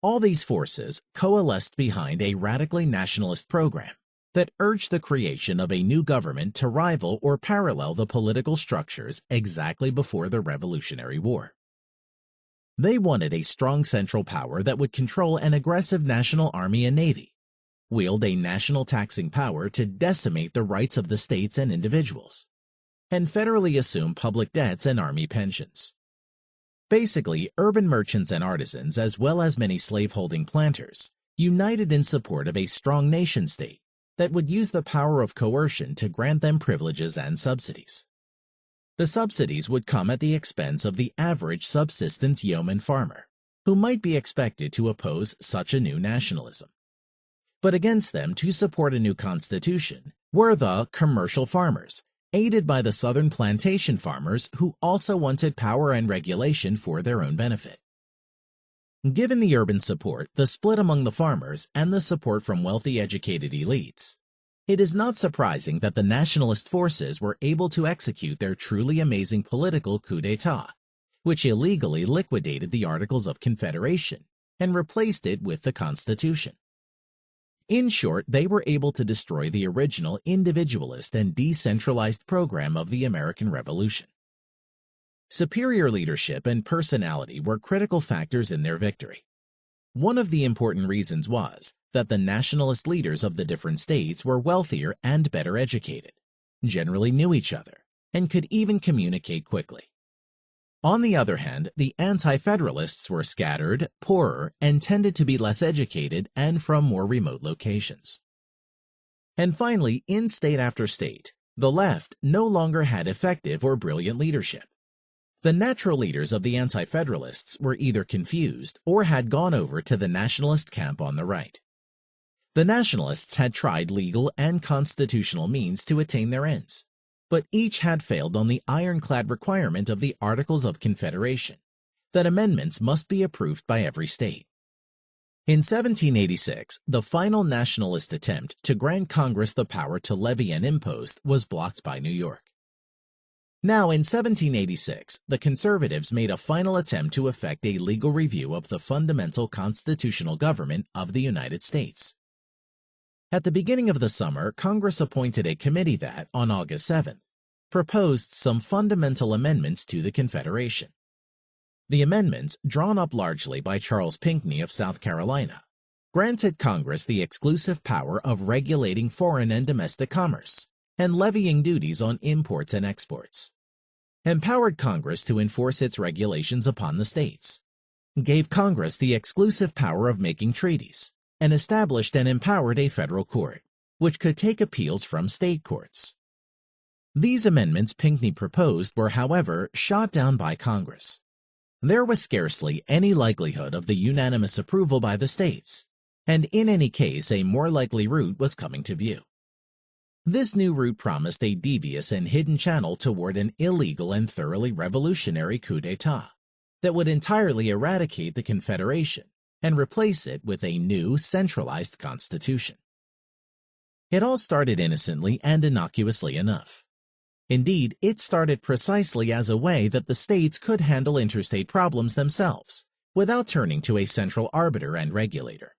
[SPEAKER 1] All these forces coalesced behind a radically nationalist program that urged the creation of a new government to rival or parallel the political structures exactly before the Revolutionary War. They wanted a strong central power that would control an aggressive national army and navy, wield a national taxing power to decimate the rights of the states and individuals, and federally assume public debts and army pensions. Basically, urban merchants and artisans, as well as many slaveholding planters, united in support of a strong nation-state that would use the power of coercion to grant them privileges and subsidies. The subsidies would come at the expense of the average subsistence yeoman farmer, who might be expected to oppose such a new nationalism. But against them to support a new constitution were the commercial farmers, aided by the southern plantation farmers who also wanted power and regulation for their own benefit. Given the urban support, the split among the farmers, and the support from wealthy educated elites, it is not surprising that the nationalist forces were able to execute their truly amazing political coup d'etat, which illegally liquidated the Articles of Confederation and replaced it with the Constitution. In short, they were able to destroy the original individualist and decentralized program of the American Revolution. Superior leadership and personality were critical factors in their victory. One of the important reasons was that the nationalist leaders of the different states were wealthier and better educated, generally knew each other, and could even communicate quickly. On the other hand, the anti-federalists were scattered, poorer, and tended to be less educated and from more remote locations. And finally, in state after state, the left no longer had effective or brilliant leadership. The natural leaders of the anti-federalists were either confused or had gone over to the nationalist camp on the right. The nationalists had tried legal and constitutional means to attain their ends, but each had failed on the ironclad requirement of the Articles of Confederation, that amendments must be approved by every state. In 1786, the final nationalist attempt to grant Congress the power to levy an impost was blocked by New York. Now, in 1786, the conservatives made a final attempt to effect a legal review of the fundamental constitutional government of the United States. At the beginning of the summer, Congress appointed a committee that, on August 7th, proposed some fundamental amendments to the Confederation. The amendments, drawn up largely by Charles Pinckney of South Carolina, granted Congress the exclusive power of regulating foreign and domestic commerce and levying duties on imports and exports, empowered Congress to enforce its regulations upon the states, gave Congress the exclusive power of making treaties, and established and empowered a federal court, which could take appeals from state courts. These amendments Pinckney proposed were, however, shot down by Congress. There was scarcely any likelihood of the unanimous approval by the states, and in any case a more likely route was coming to view. This new route promised a devious and hidden channel toward an illegal and thoroughly revolutionary coup d'etat that would entirely eradicate the Confederation and replace it with a new, centralized constitution. It all started innocently and innocuously enough. Indeed, it started precisely as a way that the states could handle interstate problems themselves, without turning to a central arbiter and regulator.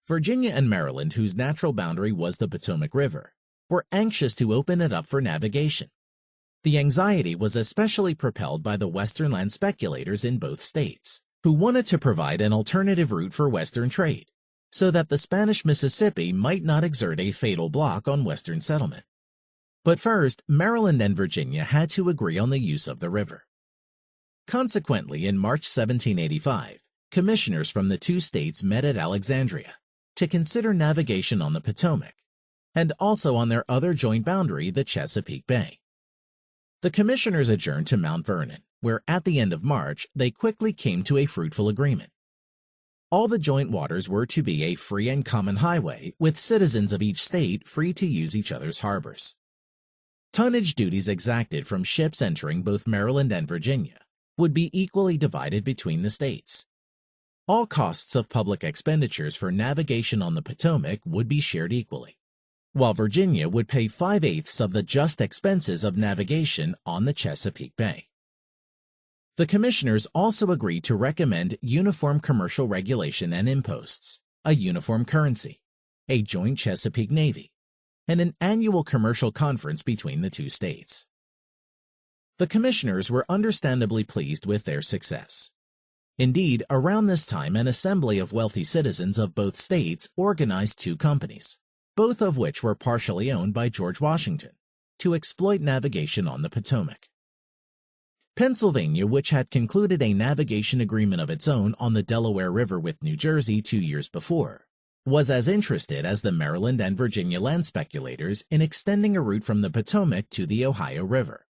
[SPEAKER 1] Virginia and Maryland, whose natural boundary was the Potomac River, were anxious to open it up for navigation. The anxiety was especially propelled by the Western land speculators in both states, who wanted to provide an alternative route for Western trade, so that the Spanish Mississippi might not exert a fatal block on Western settlement. But first, Maryland and Virginia had to agree on the use of the river. Consequently, in March 1785, commissioners from the two states met at Alexandria to consider navigation on the Potomac, and also on their other joint boundary, the Chesapeake Bay. The commissioners adjourned to Mount Vernon, where at the end of March they quickly came to a fruitful agreement. All the joint waters were to be a free and common highway, with citizens of each state free to use each other's harbors. Tonnage duties exacted from ships entering both Maryland and Virginia would be equally divided between the states. All costs of public expenditures for navigation on the Potomac would be shared equally, while Virginia would pay 5/8 of the just expenses of navigation on the Chesapeake Bay. The commissioners also agreed to recommend uniform commercial regulation and imposts, a uniform currency, a joint Chesapeake Navy, and an annual commercial conference between the two states. The commissioners were understandably pleased with their success. Indeed, around this time, an assembly of wealthy citizens of both states organized two companies, both of which were partially owned by George Washington, to exploit navigation on the Potomac. Pennsylvania, which had concluded a navigation agreement of its own on the Delaware River with New Jersey 2 years before, was as interested as the Maryland and Virginia land speculators in extending a route from the Potomac to the Ohio River.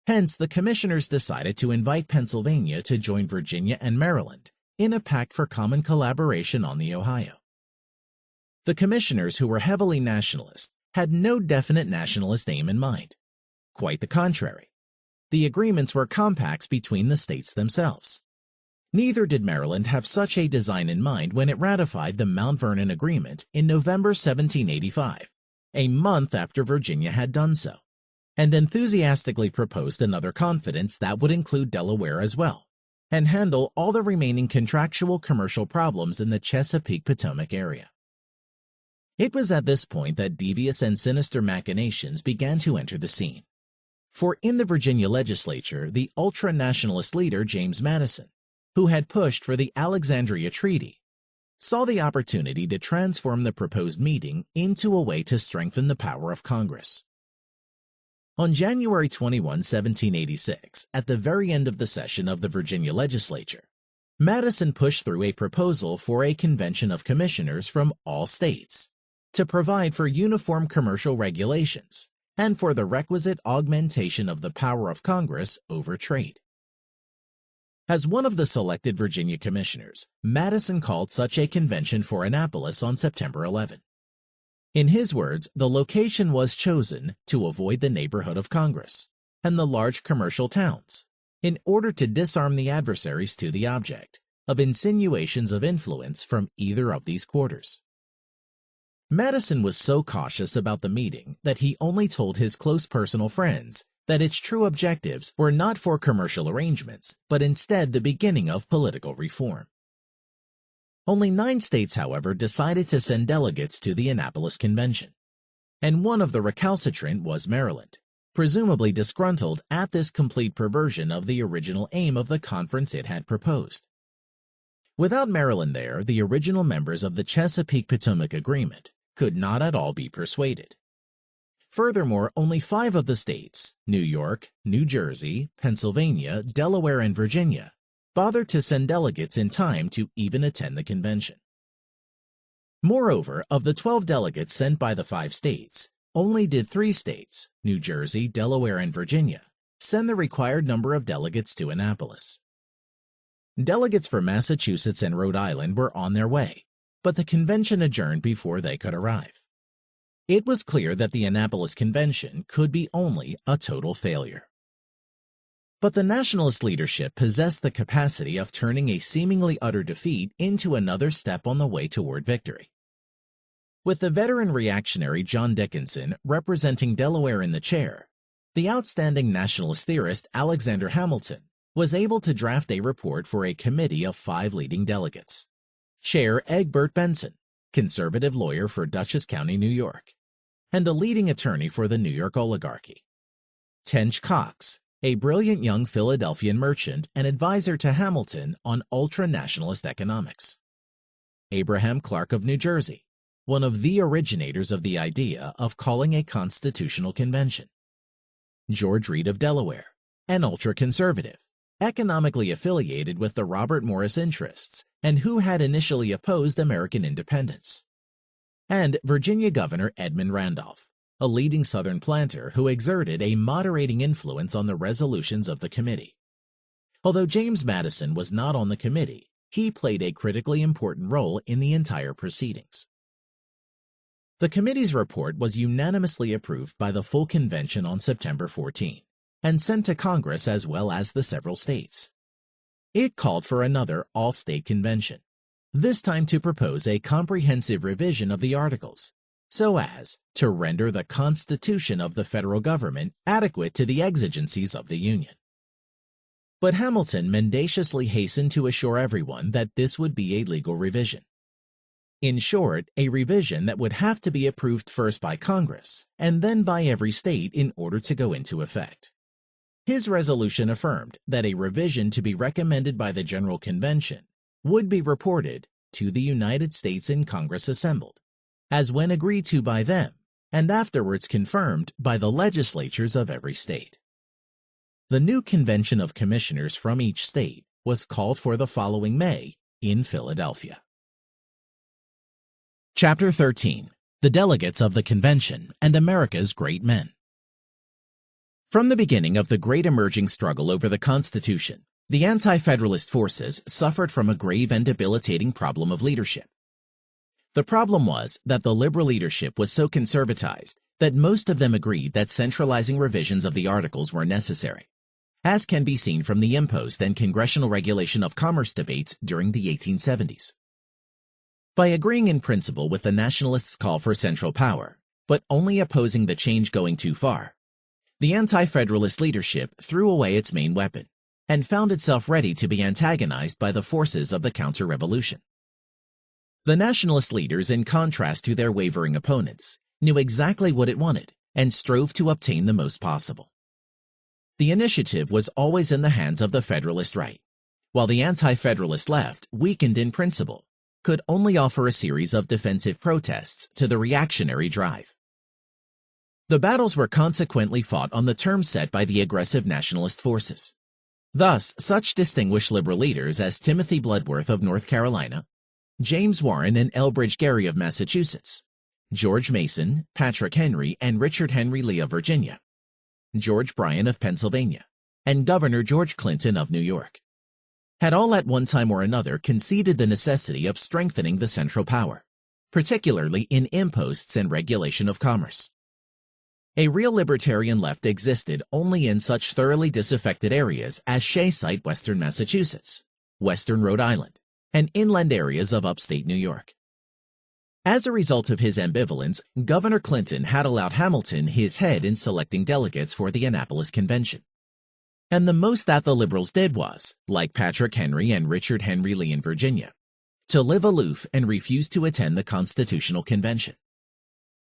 [SPEAKER 1] Hence, the commissioners decided to invite Pennsylvania to join Virginia and Maryland in a pact for common collaboration on the Ohio. The commissioners, who were heavily nationalist, had no definite nationalist aim in mind. Quite the contrary. The agreements were compacts between the states themselves. Neither did Maryland have such a design in mind when it ratified the Mount Vernon Agreement in November 1785, a month after Virginia had done so, and enthusiastically proposed another conference that would include Delaware as well, and handle all the remaining contractual commercial problems in the Chesapeake-Potomac area. It was at this point that devious and sinister machinations began to enter the scene. For in the Virginia legislature, the ultra-nationalist leader James Madison, who had pushed for the Alexandria Treaty, saw the opportunity to transform the proposed meeting into a way to strengthen the power of Congress. On January 21, 1786, at the very end of the session of the Virginia legislature, Madison pushed through a proposal for a convention of commissioners from all states to provide for uniform commercial regulations and for the requisite augmentation of the power of Congress over trade. As one of the selected Virginia commissioners, Madison called such a convention for Annapolis on September 11. In his words, the location was chosen to avoid the neighborhood of Congress and the large commercial towns, in order to disarm the adversaries to the object of insinuations of influence from either of these quarters. Madison was so cautious about the meeting that he only told his close personal friends that its true objectives were not for commercial arrangements, but instead the beginning of political reform. Only 9 states, however, decided to send delegates to the Annapolis Convention, and one of the recalcitrant was Maryland, presumably disgruntled at this complete perversion of the original aim of the conference it had proposed. Without Maryland there, the original members of the Chesapeake-Potomac Agreement could not at all be persuaded. Furthermore, only 5 of the states, New York, New Jersey, Pennsylvania, Delaware, and Virginia, bothered to send delegates in time to even attend the convention. Moreover, of the 12 delegates sent by the 5 states, only did 3 states, New Jersey, Delaware, and Virginia, send the required number of delegates to Annapolis. Delegates for Massachusetts and Rhode Island were on their way, but the convention adjourned before they could arrive. It was clear that the Annapolis Convention could be only a total failure. But the nationalist leadership possessed the capacity of turning a seemingly utter defeat into another step on the way toward victory. With the veteran reactionary John Dickinson representing Delaware in the chair, the outstanding nationalist theorist Alexander Hamilton was able to draft a report for a committee of 5 leading delegates. Chair Egbert Benson, conservative lawyer for Dutchess County, New York, and a leading attorney for the New York oligarchy. Tench Coxe, a brilliant young Philadelphian merchant and advisor to Hamilton on ultra-nationalist economics. Abraham Clark of New Jersey, one of the originators of the idea of calling a constitutional convention. George Reed of Delaware, an ultra-conservative, economically affiliated with the Robert Morris interests and who had initially opposed American independence. And Virginia Governor Edmund Randolph, a leading Southern planter who exerted a moderating influence on the resolutions of the committee. Although James Madison was not on the committee, he played a critically important role in the entire proceedings. The committee's report was unanimously approved by the full convention on September 14 and sent to Congress as well as the several states. It called for another all-state convention, this time to propose a comprehensive revision of the Articles, so as to render the Constitution of the federal government adequate to the exigencies of the Union. But Hamilton mendaciously hastened to assure everyone that this would be a legal revision. In short, a revision that would have to be approved first by Congress and then by every state in order to go into effect. His resolution affirmed that a revision to be recommended by the General Convention would be reported to the United States in Congress assembled, as when agreed to by them, and afterwards confirmed by the legislatures of every state. The new Convention of Commissioners from each state was called for the following May in Philadelphia. Chapter 13. The Delegates of the Convention and America's Great Men. From the beginning of the great emerging struggle over the Constitution, the anti-federalist forces suffered from a grave and debilitating problem of leadership. The problem was that the liberal leadership was so conservatized that most of them agreed that centralizing revisions of the Articles were necessary, as can be seen from the imposed and congressional regulation of commerce debates during the 1870s. By agreeing in principle with the Nationalists' call for central power, but only opposing the change going too far, the anti-federalist leadership threw away its main weapon and found itself ready to be antagonized by the forces of the counter-revolution. The Nationalist leaders, in contrast to their wavering opponents, knew exactly what it wanted and strove to obtain the most possible. The initiative was always in the hands of the Federalist right, while the anti-federalist left, weakened in principle, could only offer a series of defensive protests to the reactionary drive. The battles were consequently fought on the terms set by the aggressive nationalist forces. Thus, such distinguished liberal leaders as Timothy Bloodworth of North Carolina, James Warren and Elbridge Gerry of Massachusetts, George Mason, Patrick Henry, and Richard Henry Lee of Virginia, George Bryan of Pennsylvania, and Governor George Clinton of New York, had all at one time or another conceded the necessity of strengthening the central power, particularly in imposts and regulation of commerce. A real libertarian left existed only in such thoroughly disaffected areas as Shea Site, western Massachusetts, western Rhode Island, and inland areas of upstate New York. As a result of his ambivalence, Governor Clinton had allowed Hamilton his head in selecting delegates for the Annapolis Convention. And the most that the liberals did was, like Patrick Henry and Richard Henry Lee in Virginia, to live aloof and refuse to attend the Constitutional Convention.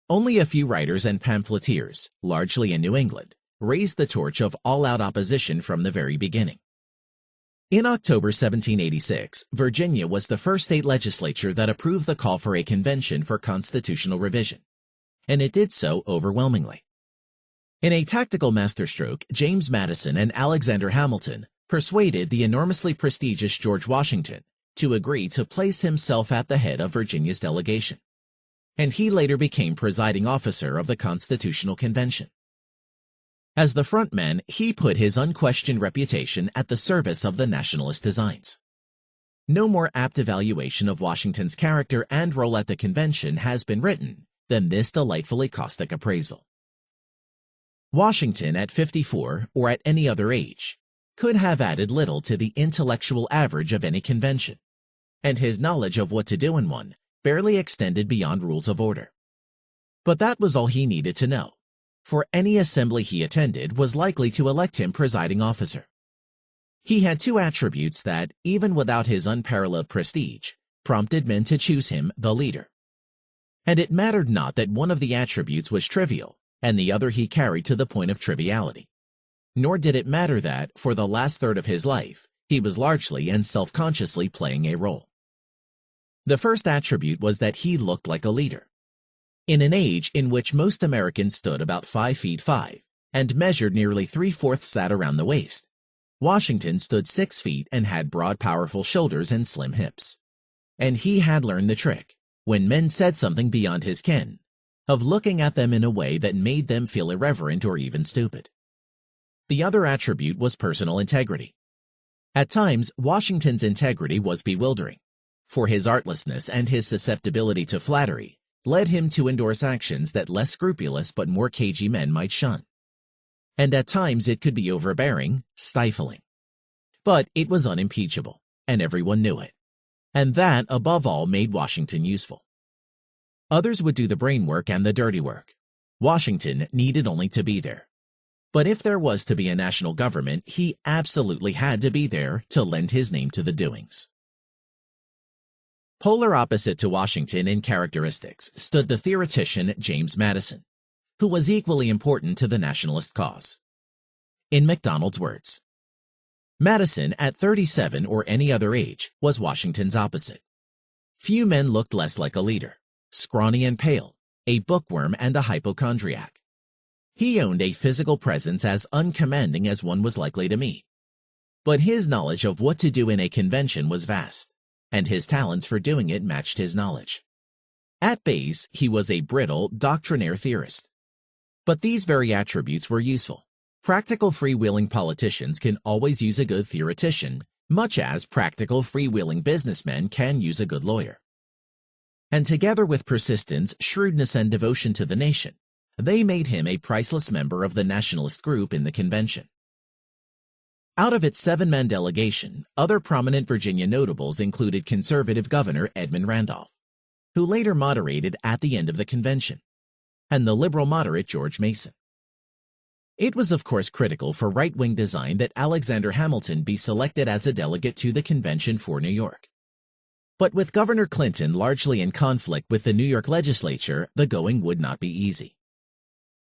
[SPEAKER 1] Only a few writers and pamphleteers, largely in New England, raised the torch of all-out opposition from the very beginning. In October 1786, Virginia was the first state legislature that approved the call for a convention for constitutional revision, and it did so overwhelmingly. In a tactical masterstroke, James Madison and Alexander Hamilton persuaded the enormously prestigious George Washington to agree to place himself at the head of Virginia's delegation, and he later became presiding officer of the Constitutional Convention. As the frontman, he put his unquestioned reputation at the service of the nationalist designs. No more apt evaluation of Washington's character and role at the convention has been written than this delightfully caustic appraisal. Washington, at 54 or at any other age, could have added little to the intellectual average of any convention, and his knowledge of what to do in one barely extended beyond rules of order. But that was all he needed to know, for any assembly he attended was likely to elect him presiding officer. He had two attributes that, even without his unparalleled prestige, prompted men to choose him the leader. And it mattered not that one of the attributes was trivial, and the other he carried to the point of triviality. Nor did it matter that, for the last third of his life, he was largely and self-consciously playing a role. The first attribute was that he looked like a leader. In an age in which most Americans stood about 5 feet 5 and measured nearly 3/4 that around the waist, Washington stood 6 feet and had broad, powerful shoulders and slim hips. And he had learned the trick, when men said something beyond his ken, of looking at them in a way that made them feel irreverent or even stupid. The other attribute was personal integrity. At times, Washington's integrity was bewildering, for his artlessness and his susceptibility to flattery led him to endorse actions that less scrupulous but more cagey men might shun. And at times it could be overbearing, stifling. But it was unimpeachable, and everyone knew it. And that, above all, made Washington useful. Others would do the brain work and the dirty work. Washington needed only to be there. But if there was to be a national government, he absolutely had to be there to lend his name to the doings. Polar opposite to Washington in characteristics stood the theoretician James Madison, who was equally important to the nationalist cause. In MacDonald's words, Madison, at 37 or any other age, was Washington's opposite. Few men looked less like a leader, scrawny and pale, a bookworm and a hypochondriac. He owned a physical presence as uncommanding as one was likely to meet. But his knowledge of what to do in a convention was vast, and his talents for doing it matched his knowledge. At base, he was a brittle, doctrinaire theorist. But these very attributes were useful. Practical freewheeling politicians can always use a good theoretician, much as practical freewheeling businessmen can use a good lawyer. And together with persistence, shrewdness, and devotion to the nation, they made him a priceless member of the nationalist group in the convention. Out of its 7-man delegation, other prominent Virginia notables included conservative Governor Edmund Randolph, who later moderated at the end of the convention, and the liberal moderate George Mason. It was of course critical for right-wing design that Alexander Hamilton be selected as a delegate to the convention for New York. But with Governor Clinton largely in conflict with the New York legislature, the going would not be easy.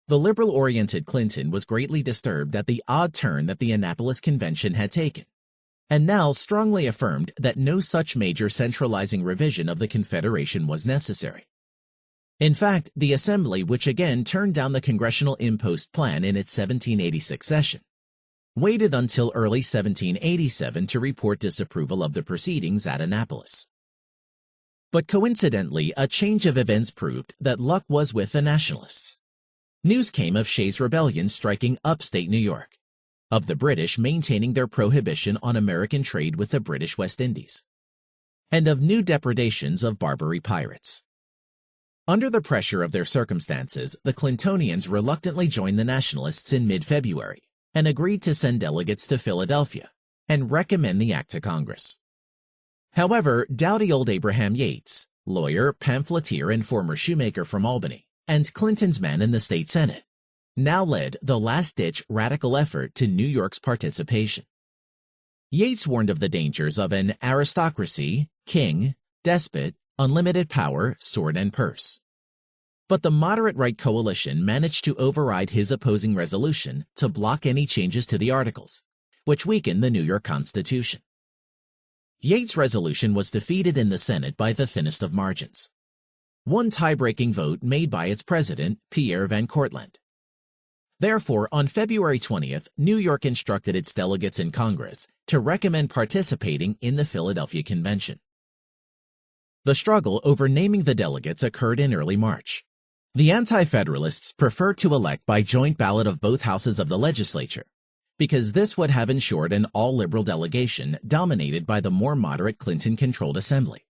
[SPEAKER 1] The liberal-oriented Clinton was greatly disturbed at the odd turn that the Annapolis Convention had taken, and now strongly affirmed that no such major centralizing revision of the Confederation was necessary. In fact, the Assembly, which again turned down the Congressional Impost Plan in its 1786 session, waited until early 1787 to report disapproval of the proceedings at Annapolis. But coincidentally, a change of events proved that luck was with the Nationalists. News came of Shays' Rebellion striking upstate New York, of the British maintaining their prohibition on American trade with the British West Indies, and of new depredations of Barbary pirates. Under the pressure of their circumstances, the Clintonians reluctantly joined the Nationalists in mid-February and agreed to send delegates to Philadelphia and recommend the act to Congress. However, doughty old Abraham Yates, lawyer, pamphleteer, and former shoemaker from Albany, and Clinton's man in the state Senate, now led the last-ditch radical effort to New York's participation. Yates warned of the dangers of an aristocracy, king, despot, unlimited power, sword, and purse. But the moderate right coalition managed to override his opposing resolution to block any changes to the Articles, which weakened the New York Constitution. Yates' resolution was defeated in the Senate by the thinnest of margins. One tie-breaking vote made by its president, Pierre Van Cortlandt. Therefore, on February 20th, New York instructed its delegates in Congress to recommend participating in the Philadelphia Convention. The struggle over naming the delegates occurred in early March. The Anti-Federalists preferred to elect by joint ballot of both houses of the legislature, because this would have ensured an all-liberal delegation dominated by the more moderate Clinton-controlled Assembly.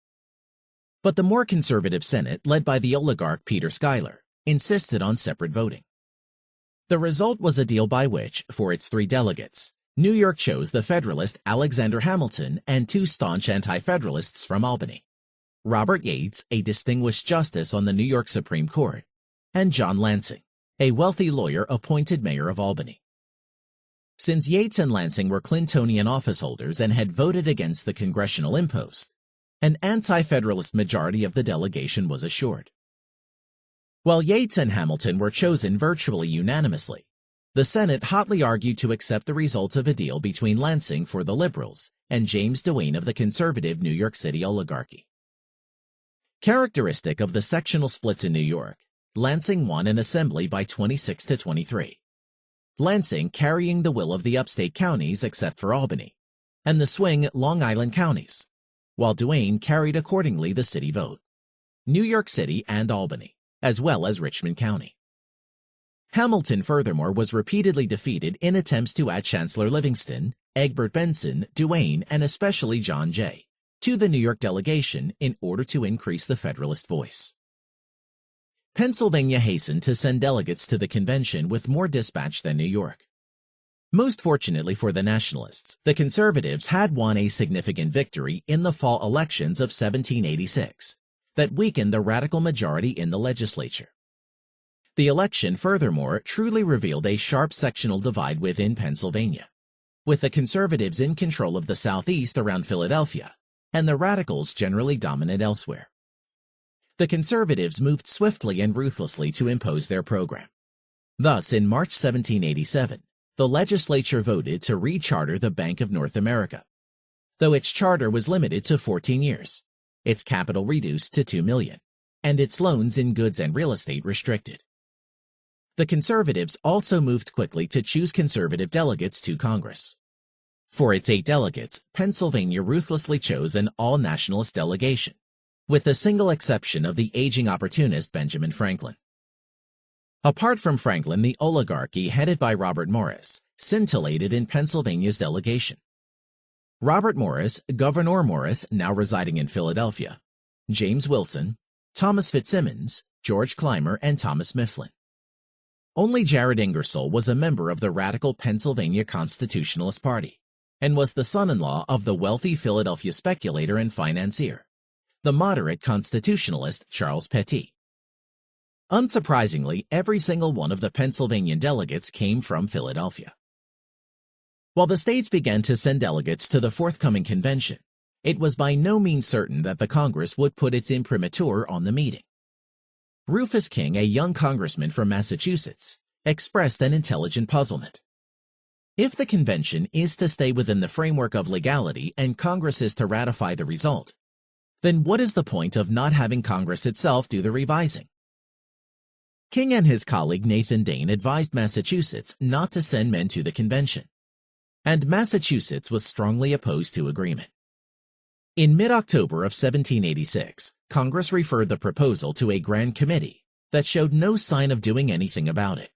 [SPEAKER 1] But the more conservative Senate, led by the oligarch Peter Schuyler, insisted on separate voting. The result was a deal by which, for its 3 delegates, New York chose the Federalist Alexander Hamilton and 2 staunch Anti-Federalists from Albany, Robert Yates, a distinguished justice on the New York Supreme Court, and John Lansing, a wealthy lawyer appointed mayor of Albany. Since Yates and Lansing were Clintonian officeholders and had voted against the congressional impost, an anti-Federalist majority of the delegation was assured. While Yates and Hamilton were chosen virtually unanimously, the Senate hotly argued to accept the results of a deal between Lansing for the Liberals and James Duane of the conservative New York City oligarchy. Characteristic of the sectional splits in New York, Lansing won an assembly by 26 to 23. Lansing carrying the will of the upstate counties except for Albany, and the swing Long Island counties, while Duane carried accordingly the city vote, New York City and Albany, as well as Richmond County. Hamilton, furthermore, was repeatedly defeated in attempts to add Chancellor Livingston, Egbert Benson, Duane, and especially John Jay to the New York delegation in order to increase the Federalist voice. Pennsylvania hastened to send delegates to the convention with more dispatch than New York. Most fortunately for the Nationalists, the Conservatives had won a significant victory in the fall elections of 1786 that weakened the radical majority in the legislature. The election, furthermore, truly revealed a sharp sectional divide within Pennsylvania, with the conservatives in control of the southeast around Philadelphia, and the radicals generally dominant elsewhere. The conservatives moved swiftly and ruthlessly to impose their program. Thus, in March 1787, the legislature voted to re-charter the Bank of North America, though its charter was limited to 14 years, its capital reduced to $2 million, and its loans in goods and real estate restricted. The conservatives also moved quickly to choose conservative delegates to Congress. For its 8 delegates, Pennsylvania ruthlessly chose an all-nationalist delegation, with the single exception of the aging opportunist Benjamin Franklin. Apart from Franklin, the oligarchy headed by Robert Morris scintillated in Pennsylvania's delegation. Robert Morris, Gouverneur Morris, now residing in Philadelphia, James Wilson, Thomas Fitzsimmons, George Clymer, and Thomas Mifflin. Only Jared Ingersoll was a member of the radical Pennsylvania Constitutionalist Party and was the son-in-law of the wealthy Philadelphia speculator and financier, the moderate constitutionalist Charles Pettit. Unsurprisingly, every single one of the Pennsylvanian delegates came from Philadelphia. While the states began to send delegates to the forthcoming convention, it was by no means certain that the Congress would put its imprimatur on the meeting. Rufus King, a young congressman from Massachusetts, expressed an intelligent puzzlement. If the convention is to stay within the framework of legality and Congress is to ratify the result, then what is the point of not having Congress itself do the revising? King and his colleague Nathan Dane advised Massachusetts not to send men to the convention, and Massachusetts was strongly opposed to agreement. In mid-October of 1786, Congress referred the proposal to a grand committee that showed no sign of doing anything about it.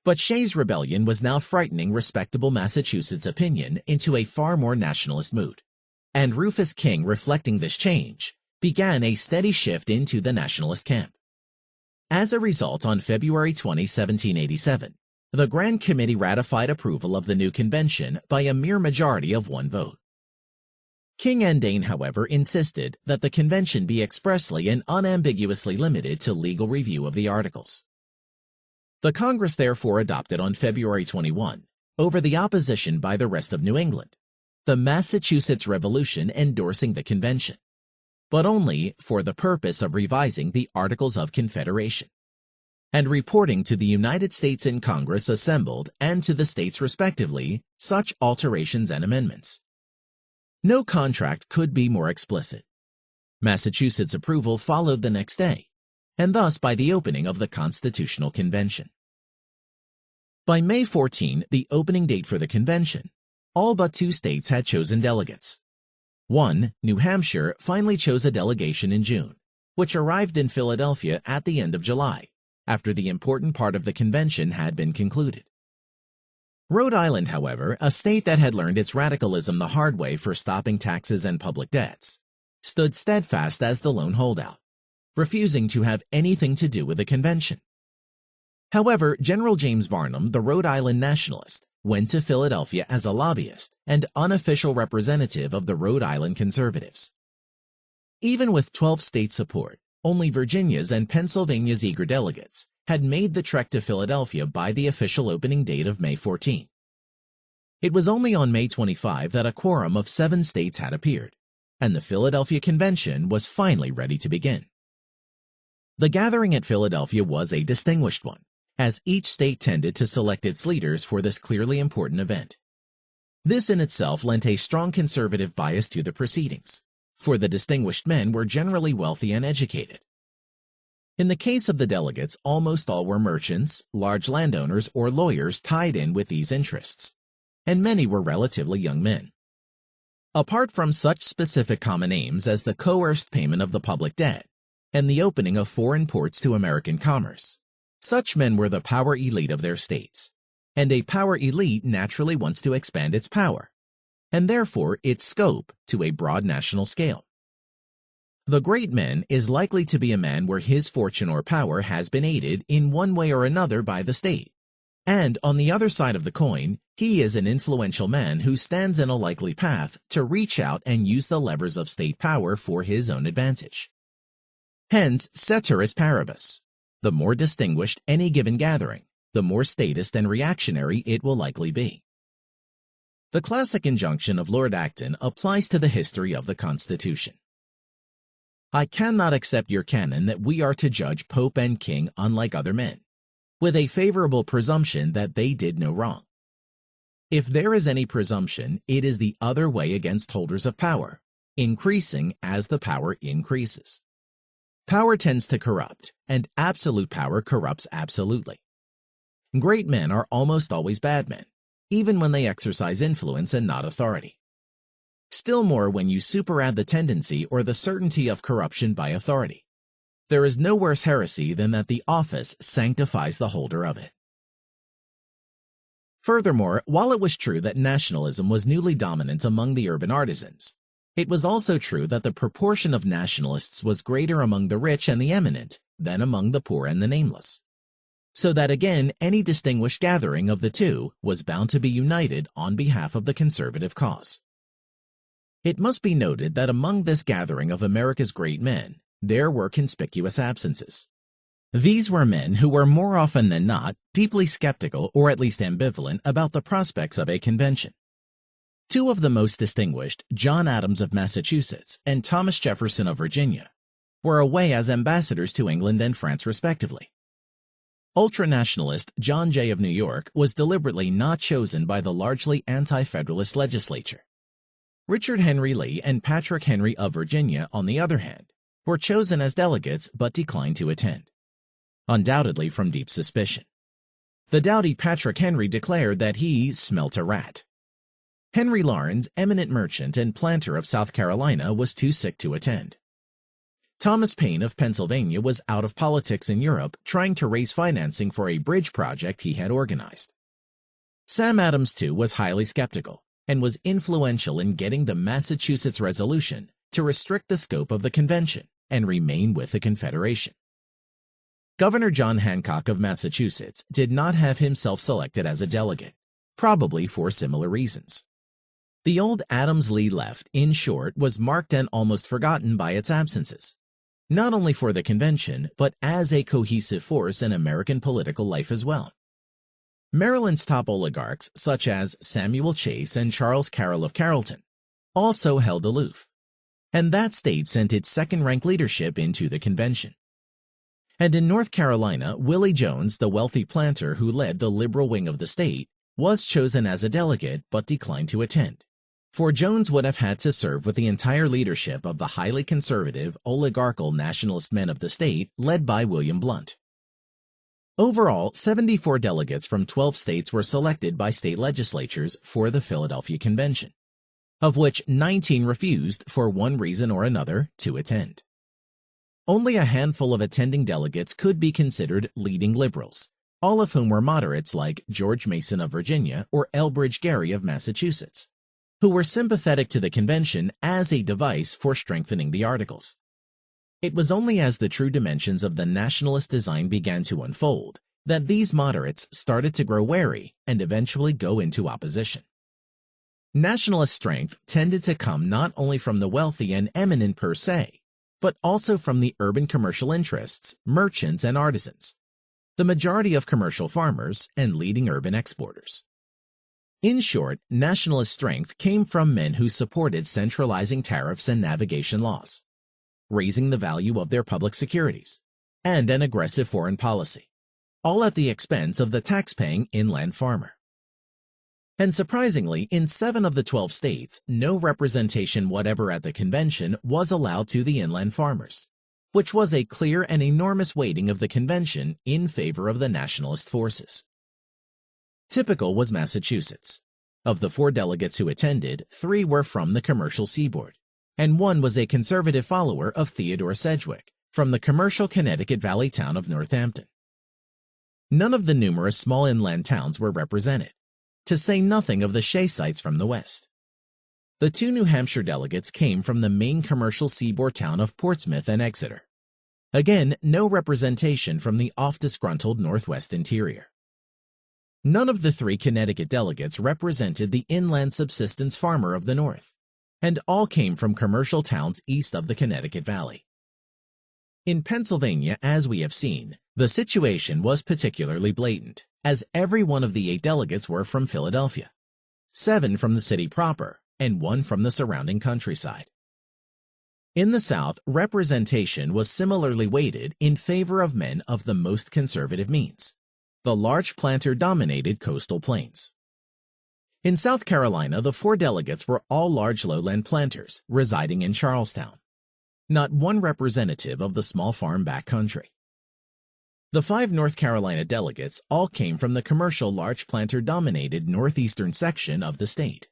[SPEAKER 1] But Shays' Rebellion was now frightening respectable Massachusetts' opinion into a far more nationalist mood, and Rufus King, reflecting this change, began a steady shift into the nationalist camp. As a result, on February 20, 1787, the Grand Committee ratified approval of the new convention by a mere majority of 1 vote. King and Dane, however, insisted that the convention be expressly and unambiguously limited to legal review of the articles. The Congress therefore adopted on February 21, over the opposition by the rest of New England, the Massachusetts Revolution endorsing the convention, but only for the purpose of revising the Articles of Confederation, and reporting to the United States in Congress assembled and to the states respectively such alterations and amendments. No contract could be more explicit. Massachusetts' approval followed the next day, and thus by the opening of the Constitutional Convention. By May 14, the opening date for the convention, all but 2 states had chosen delegates. 1, New Hampshire, finally chose a delegation in June, which arrived in Philadelphia at the end of July, after the important part of the convention had been concluded. Rhode Island, however, a state that had learned its radicalism the hard way for stopping taxes and public debts, stood steadfast as the lone holdout, refusing to have anything to do with the convention. However, General James Varnum, the Rhode Island nationalist, went to Philadelphia as a lobbyist and unofficial representative of the Rhode Island conservatives. Even with 12 state support, only Virginia's and Pennsylvania's eager delegates had made the trek to Philadelphia by the official opening date of May 14. It was only on May 25 that a quorum of 7 states had appeared, and the Philadelphia Convention was finally ready to begin. The gathering at Philadelphia was a distinguished one, as each state tended to select its leaders for this clearly important event. This in itself lent a strong conservative bias to the proceedings, for the distinguished men were generally wealthy and educated. In the case of the delegates, almost all were merchants, large landowners, or lawyers tied in with these interests, and many were relatively young men. Apart from such specific common aims as the coerced payment of the public debt and the opening of foreign ports to American commerce, such men were the power elite of their states, and a power elite naturally wants to expand its power, and therefore its scope to a broad national scale. The great man is likely to be a man where his fortune or power has been aided in one way or another by the state, and on the other side of the coin, he is an influential man who stands in a likely path to reach out and use the levers of state power for his own advantage. Hence, ceteris paribus, The more distinguished any given gathering, the more statist and reactionary it will likely be. The classic injunction of Lord Acton applies to the history of the Constitution. I cannot accept your canon that we are to judge Pope and King unlike other men, with a favorable presumption that they did no wrong. If there is any presumption, it is the other way against holders of power, increasing as the power increases. Power tends to corrupt, and absolute power corrupts absolutely. Great men are almost always bad men, even when they exercise influence and not authority. Still more when you superadd the tendency or the certainty of corruption by authority. There is no worse heresy than that the office sanctifies the holder of it. Furthermore, while it was true that nationalism was newly dominant among the urban artisans, it was also true that the proportion of nationalists was greater among the rich and the eminent than among the poor and the nameless. So that again, any distinguished gathering of the two was bound to be united on behalf of the conservative cause. It must be noted that among this gathering of America's great men, there were conspicuous absences. These were men who were more often than not deeply skeptical or at least ambivalent about the prospects of a convention. Two of the most distinguished, John Adams of Massachusetts and Thomas Jefferson of Virginia, were away as ambassadors to England and France respectively. Ultranationalist John Jay of New York was deliberately not chosen by the largely anti-federalist legislature. Richard Henry Lee and Patrick Henry of Virginia, on the other hand, were chosen as delegates but declined to attend, undoubtedly from deep suspicion. The doughty Patrick Henry declared that he smelt a rat. Henry Laurens, eminent merchant and planter of South Carolina, was too sick to attend. Thomas Paine of Pennsylvania was out of politics in Europe trying to raise financing for a bridge project he had organized. Sam Adams, too, was highly skeptical and was influential in getting the Massachusetts resolution to restrict the scope of the convention and remain with the Confederation. Governor John Hancock of Massachusetts did not have himself selected as a delegate, probably for similar reasons. The old Adams-Lee left, in short, was marked and almost forgotten by its absences, not only for the convention, but as a cohesive force in American political life as well. Maryland's top oligarchs, such as Samuel Chase and Charles Carroll of Carrollton, also held aloof, and that state sent its second-rank leadership into the convention. And in North Carolina, Willie Jones, the wealthy planter who led the liberal wing of the state, was chosen as a delegate but declined to attend, for Jones would have had to serve with the entire leadership of the highly conservative, oligarchical nationalist men of the state led by William Blount. Overall, 74 delegates from 12 states were selected by state legislatures for the Philadelphia Convention, of which 19 refused, for one reason or another, to attend. Only a handful of attending delegates could be considered leading liberals, all of whom were moderates like George Mason of Virginia or Elbridge Gerry of Massachusetts, who were sympathetic to the convention as a device for strengthening the Articles. It was only as the true dimensions of the nationalist design began to unfold that these moderates started to grow wary and eventually go into opposition. Nationalist strength tended to come not only from the wealthy and eminent per se, but also from the urban commercial interests, merchants, and artisans, the majority of commercial farmers, and leading urban exporters. In short, nationalist strength came from men who supported centralizing tariffs and navigation laws, raising the value of their public securities, and an aggressive foreign policy, all at the expense of the tax-paying inland farmer. And surprisingly, in 7 of the 12 states, no representation whatever at the convention was allowed to the inland farmers, which was a clear and enormous weighting of the convention in favor of the nationalist forces. Typical was Massachusetts. Of the 4 delegates who attended, 3 were from the commercial seaboard, and 1 was a conservative follower of Theodore Sedgwick from the commercial Connecticut Valley town of Northampton. None of the numerous small inland towns were represented, to say nothing of the Shaysites from the west. The 2 New Hampshire delegates came from the main commercial seaboard town of Portsmouth and Exeter. Again, no representation from the oft-disgruntled northwest interior. None of the 3 Connecticut delegates represented the inland subsistence farmer of the north, and all came from commercial towns east of the Connecticut Valley. In Pennsylvania, as we have seen, The situation was particularly blatant, as every one of the 8 delegates were from Philadelphia, 7 from the city proper, and 1 from the surrounding countryside. In the South, representation was similarly weighted in favor of men of the most conservative means, the large planter-dominated coastal plains. In South Carolina, the 4 delegates were all large lowland planters residing in Charlestown, not one representative of the small farm backcountry. The 5 North Carolina delegates all came from the commercial large planter-dominated northeastern section of the state.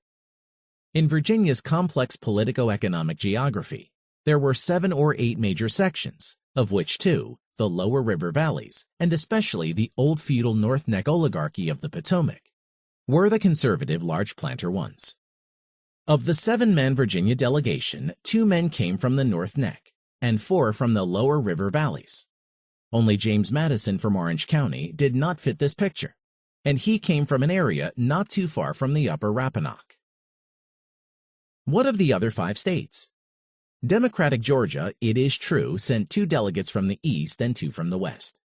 [SPEAKER 1] In Virginia's complex politico-economic geography, there were 7 or 8 major sections, of which 2, the lower river valleys, and especially the old feudal North Neck oligarchy of the Potomac, were the conservative large planter ones. Of the 7-man Virginia delegation, 2 men came from the North Neck, and 4 from the lower river valleys. Only James Madison from Orange County did not fit this picture, and he came from an area not too far from the upper Rappahannock. What of the other 5 states? Democratic Georgia, it is true, sent 2 delegates from the East and 2 from the West.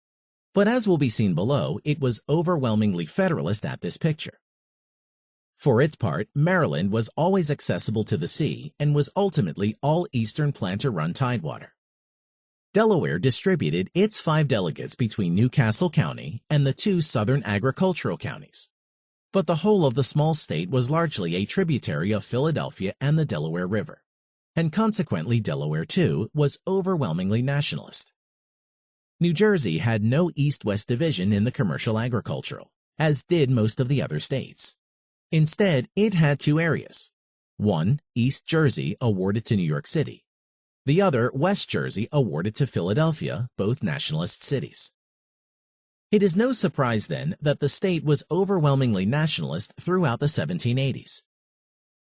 [SPEAKER 1] But as will be seen below, it was overwhelmingly Federalist at this picture. For its part, Maryland was always accessible to the sea and was ultimately all Eastern planter-run tidewater. Delaware distributed its 5 delegates between Newcastle County and the 2 southern agricultural counties. But the whole of the small state was largely a tributary of Philadelphia and the Delaware River, and consequently Delaware, too, was overwhelmingly nationalist. New Jersey had no east-west division in the commercial agricultural, as did most of the other states. Instead, it had 2 areas. One, East Jersey, awarded to New York City. The other, West Jersey, awarded to Philadelphia, both nationalist cities. It is no surprise, then, that the state was overwhelmingly nationalist throughout the 1780s.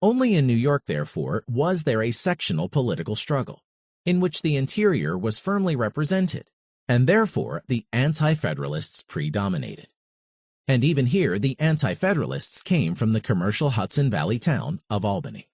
[SPEAKER 1] Only in New York, therefore, was there a sectional political struggle, in which the interior was firmly represented, and therefore the anti-federalists predominated. And even here, the anti-federalists came from the commercial Hudson Valley town of Albany.